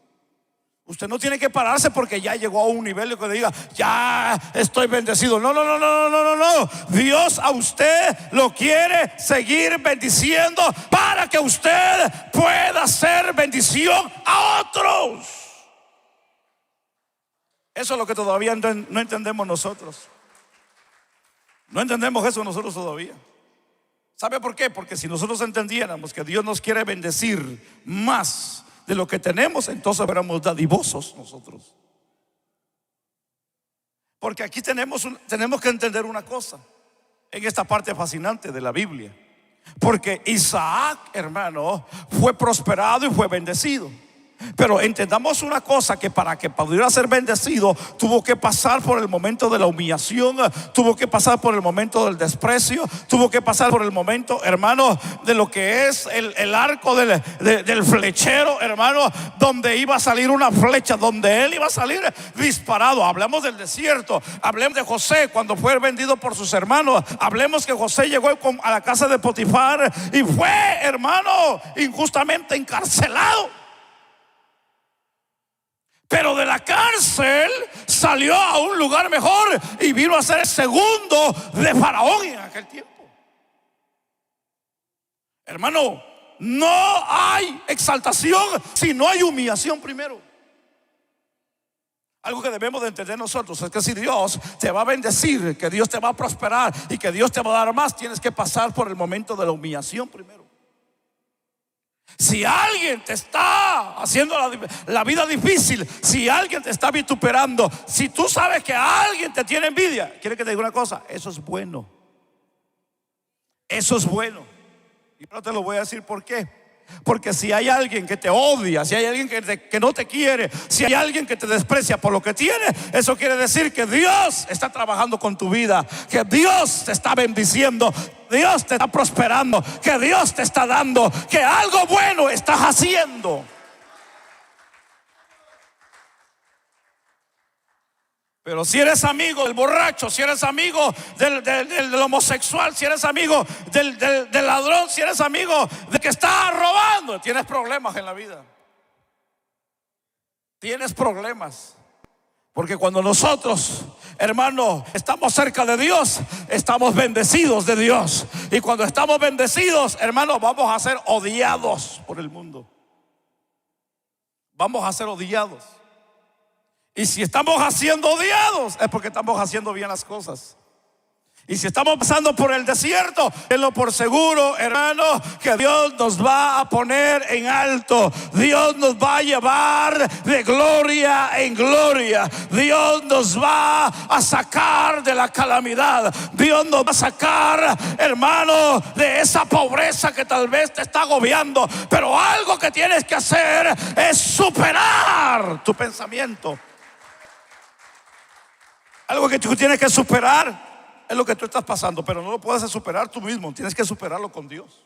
Speaker 1: Usted no tiene que pararse porque ya llegó a un nivel que le diga ya estoy bendecido. No, no, no, no, no, no, no. Dios a usted lo quiere seguir bendiciendo para que usted pueda ser bendición a otros. Eso es lo que todavía no entendemos nosotros. No entendemos eso nosotros todavía. ¿Sabe por qué? Porque si nosotros entendiéramos que Dios nos quiere bendecir más de lo que tenemos, entonces éramos dadivosos nosotros. Porque aquí tenemos que entender una cosa en esta parte fascinante de la Biblia. Porque Isaac, hermano, fue prosperado y fue bendecido. Pero entendamos una cosa, que para que pudiera ser bendecido tuvo que pasar por el momento de la humillación, tuvo que pasar por el momento del desprecio, tuvo que pasar por el momento, hermano, de lo que es el arco del flechero, hermano, donde iba a salir una flecha, donde él iba a salir disparado. Hablamos del desierto, hablemos de José cuando fue vendido por sus hermanos, hablemos que José llegó a la casa de Potifar y fue, hermano, injustamente encarcelado. Pero de la cárcel salió a un lugar mejor y vino a ser el segundo de Faraón en aquel tiempo. Hermano, no hay exaltación si no hay humillación primero. Algo que debemos de entender nosotros es que si Dios te va a bendecir, que Dios te va a prosperar y que Dios te va a dar más, tienes que pasar por el momento de la humillación primero. Si alguien te está haciendo la vida difícil, si alguien te está vituperando, si tú sabes que alguien te tiene envidia, quiere que te diga una cosa, eso es bueno. Eso es bueno. Y no te lo voy a decir por qué. Porque si hay alguien que te odia, si hay alguien que no te quiere, si hay alguien que te desprecia por lo que tiene, eso quiere decir que Dios está trabajando con tu vida, que Dios te está bendiciendo, Dios te está prosperando, que Dios te está dando, que algo bueno estás haciendo. Pero si eres amigo del borracho, si eres amigo del homosexual, si eres amigo del ladrón, si eres amigo del que está robando, tienes problemas en la vida. Tienes problemas. Porque cuando nosotros, hermano, estamos cerca de Dios, estamos bendecidos de Dios. Y cuando estamos bendecidos, hermano, vamos a ser odiados por el mundo. Vamos a ser odiados. Y si estamos siendo odiados es porque estamos haciendo bien las cosas. Y si estamos pasando por el desierto, tenlo por seguro, hermano, que Dios nos va a poner en alto. Dios nos va a llevar de gloria en gloria. Dios nos va a sacar de la calamidad. Dios nos va a sacar, hermano, de esa pobreza que tal vez te está agobiando. Pero algo que tienes que hacer es superar tu pensamiento. Algo que tú tienes que superar es lo que tú estás pasando, pero no lo puedes superar tú mismo, tienes que superarlo con Dios.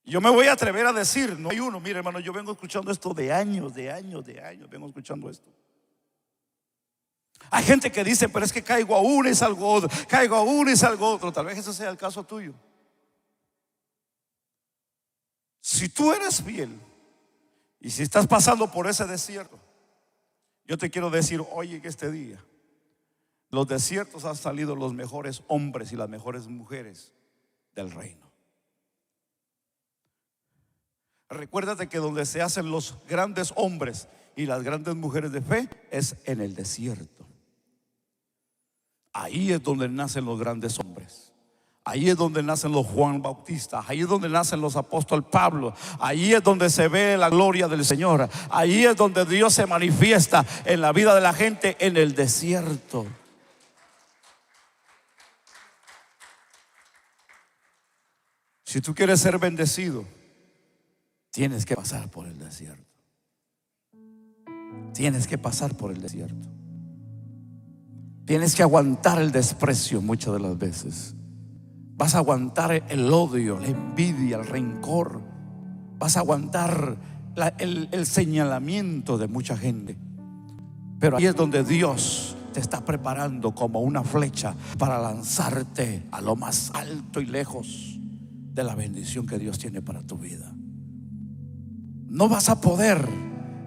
Speaker 1: Yo me voy a atrever a decir, no hay uno, mire hermano, yo vengo escuchando esto de años, vengo escuchando esto. Hay gente que dice, pero es que caigo a uno y salgo a otro, caigo a uno y salgo a otro. Tal vez ese sea el caso tuyo. Si tú eres fiel y si estás pasando por ese desierto, yo te quiero decir hoy en este día, los desiertos han salido los mejores hombres y las mejores mujeres del reino. Recuérdate que donde se hacen los grandes hombres y las grandes mujeres de fe es en el desierto. Ahí es donde nacen los grandes hombres. Ahí es donde nacen los Juan Bautistas, ahí es donde nacen los apóstoles Pablo, ahí es donde se ve la gloria del Señor, ahí es donde Dios se manifiesta en la vida de la gente en el desierto. Si tú quieres ser bendecido, tienes que pasar por el desierto. Tienes que pasar por el desierto. Tienes que aguantar el desprecio muchas de las veces. Vas a aguantar el odio, la envidia, el rencor. Vas a aguantar el señalamiento de mucha gente. Pero ahí es donde Dios te está preparando como una flecha para lanzarte a lo más alto y lejos de la bendición que Dios tiene para tu vida. No vas a poder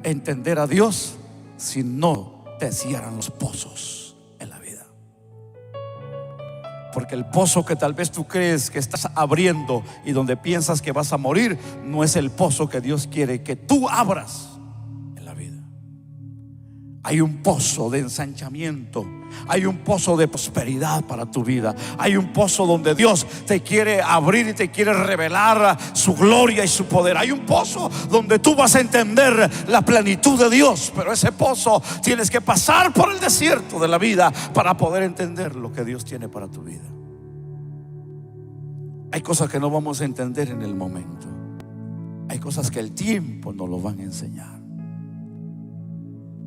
Speaker 1: entender a Dios si no te cierran los pozos en la vida. Porque el pozo que tal vez tú crees que estás abriendo y donde piensas que vas a morir, no es el pozo que Dios quiere que tú abras en la vida. Hay un pozo de ensanchamiento, hay un pozo de prosperidad para tu vida. Hay un pozo donde Dios te quiere abrir y te quiere revelar su gloria y su poder. Hay un pozo donde tú vas a entender la plenitud de Dios. Pero ese pozo tienes que pasar por el desierto de la vida para poder entender lo que Dios tiene para tu vida. Hay cosas que no vamos a entender en el momento. Hay cosas que el tiempo nos lo van a enseñar.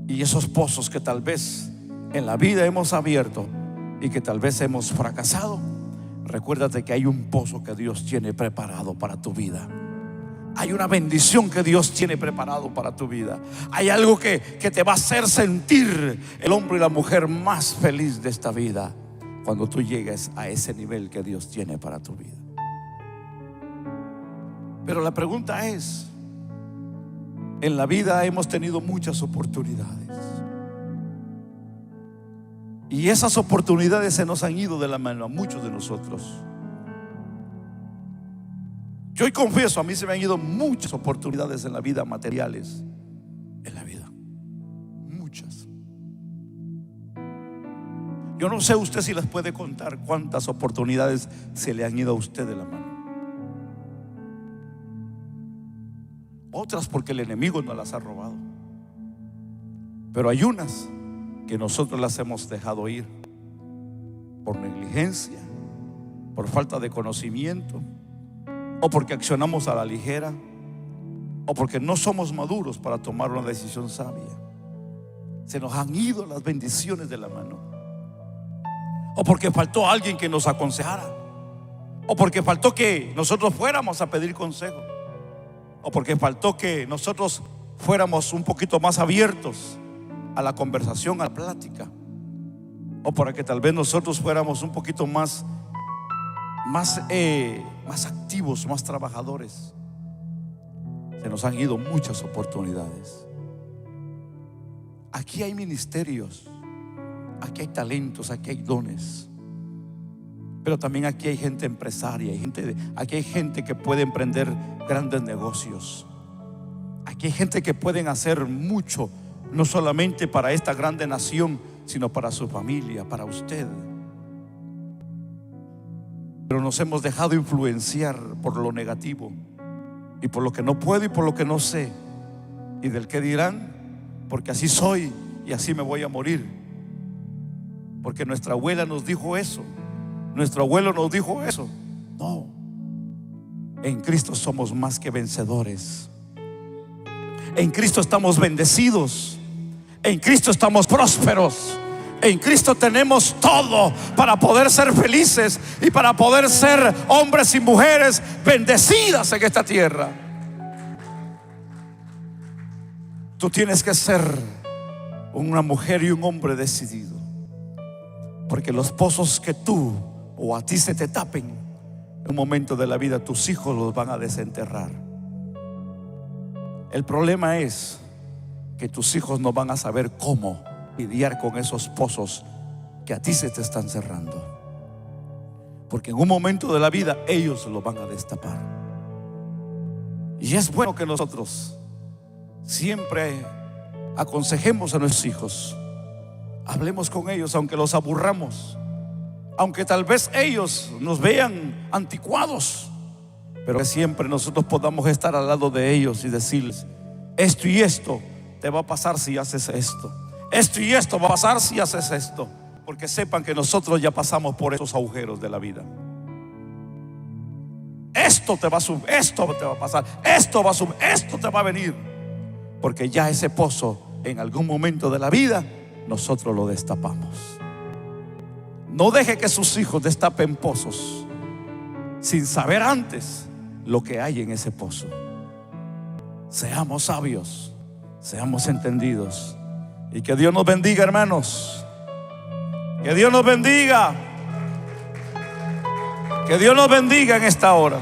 Speaker 1: Y esos pozos que tal vez en la vida hemos abierto y que tal vez hemos fracasado, recuérdate que hay un pozo que Dios tiene preparado para tu vida. Hay una bendición que Dios tiene preparado para tu vida. Hay algo que te va a hacer sentir el hombre y la mujer más feliz de esta vida cuando tú llegues a ese nivel que Dios tiene para tu vida. Pero la pregunta es, en la vida hemos tenido muchas oportunidades y esas oportunidades se nos han ido de la mano a muchos de nosotros. Yo hoy confieso, a mí se me han ido muchas oportunidades en la vida, materiales en la vida, muchas. Yo no sé usted si las puede contar cuántas oportunidades se le han ido a usted de la mano. Otras porque el enemigo nos las ha robado. Pero hay unas que nosotros las hemos dejado ir por negligencia, por falta de conocimiento, o porque accionamos a la ligera, o porque no somos maduros para tomar una decisión sabia. Se nos han ido las bendiciones de la mano, o porque faltó alguien que nos aconsejara, o porque faltó que nosotros fuéramos a pedir consejo, o porque faltó que nosotros fuéramos un poquito más abiertos a la conversación, a la plática, o para que tal vez nosotros fuéramos un poquito más activos, más trabajadores. Se nos han ido muchas oportunidades. Aquí hay ministerios, aquí hay talentos, aquí hay dones, pero también aquí hay gente empresaria, aquí hay gente que puede emprender grandes negocios. Aquí hay gente que pueden hacer mucho, no solamente para esta grande nación, sino para su familia, para usted. Pero nos hemos dejado influenciar por lo negativo y por lo que no puedo y por lo que no sé, y del que dirán, porque así soy y así me voy a morir. Porque nuestra abuela nos dijo eso, nuestro abuelo nos dijo eso. No, en Cristo somos más que vencedores. En Cristo estamos bendecidos. En Cristo estamos prósperos. En Cristo tenemos todo para poder ser felices y para poder ser hombres y mujeres bendecidas en esta tierra. Tú tienes que ser una mujer y un hombre decidido, porque los pozos que tú o a ti se te tapen, en un momento de la vida tus hijos los van a desenterrar. El problema es que tus hijos no van a saber cómo lidiar con esos pozos que a ti se te están cerrando, porque en un momento de la vida ellos los van a destapar. Y es bueno que nosotros siempre aconsejemos a nuestros hijos, hablemos con ellos, aunque los aburramos, aunque tal vez ellos nos vean anticuados, pero que siempre nosotros podamos estar al lado de ellos y decirles: esto y esto te va a pasar si haces esto, esto y esto va a pasar si haces esto, porque sepan que nosotros ya pasamos por esos agujeros de la vida. Esto te va a subir, esto te va a pasar, esto va a subir, esto te va a venir, porque ya ese pozo en algún momento de la vida nosotros lo destapamos. No deje que sus hijos destapen pozos sin saber antes lo que hay en ese pozo. Seamos sabios, seamos entendidos, y que Dios nos bendiga, hermanos. Que Dios nos bendiga. Que Dios nos bendiga en esta hora.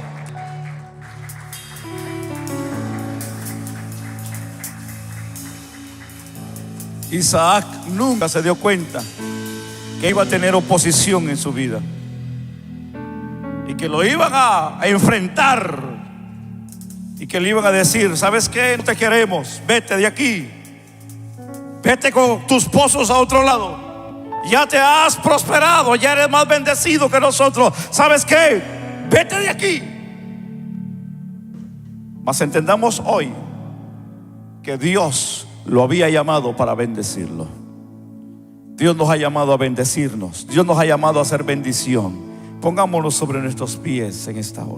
Speaker 1: Isaac nunca se dio cuenta que iba a tener oposición en su vida y que lo iban a enfrentar y que le iban a decir: ¿sabes qué? No te queremos, vete de aquí, vete con tus pozos a otro lado, ya te has prosperado, ya eres más bendecido que nosotros, ¿sabes qué? Vete de aquí. Mas entendamos hoy que Dios lo había llamado para bendecirlo. Dios nos ha llamado a bendecirnos. Dios nos ha llamado a hacer bendición. Pongámonos sobre nuestros pies en esta hora.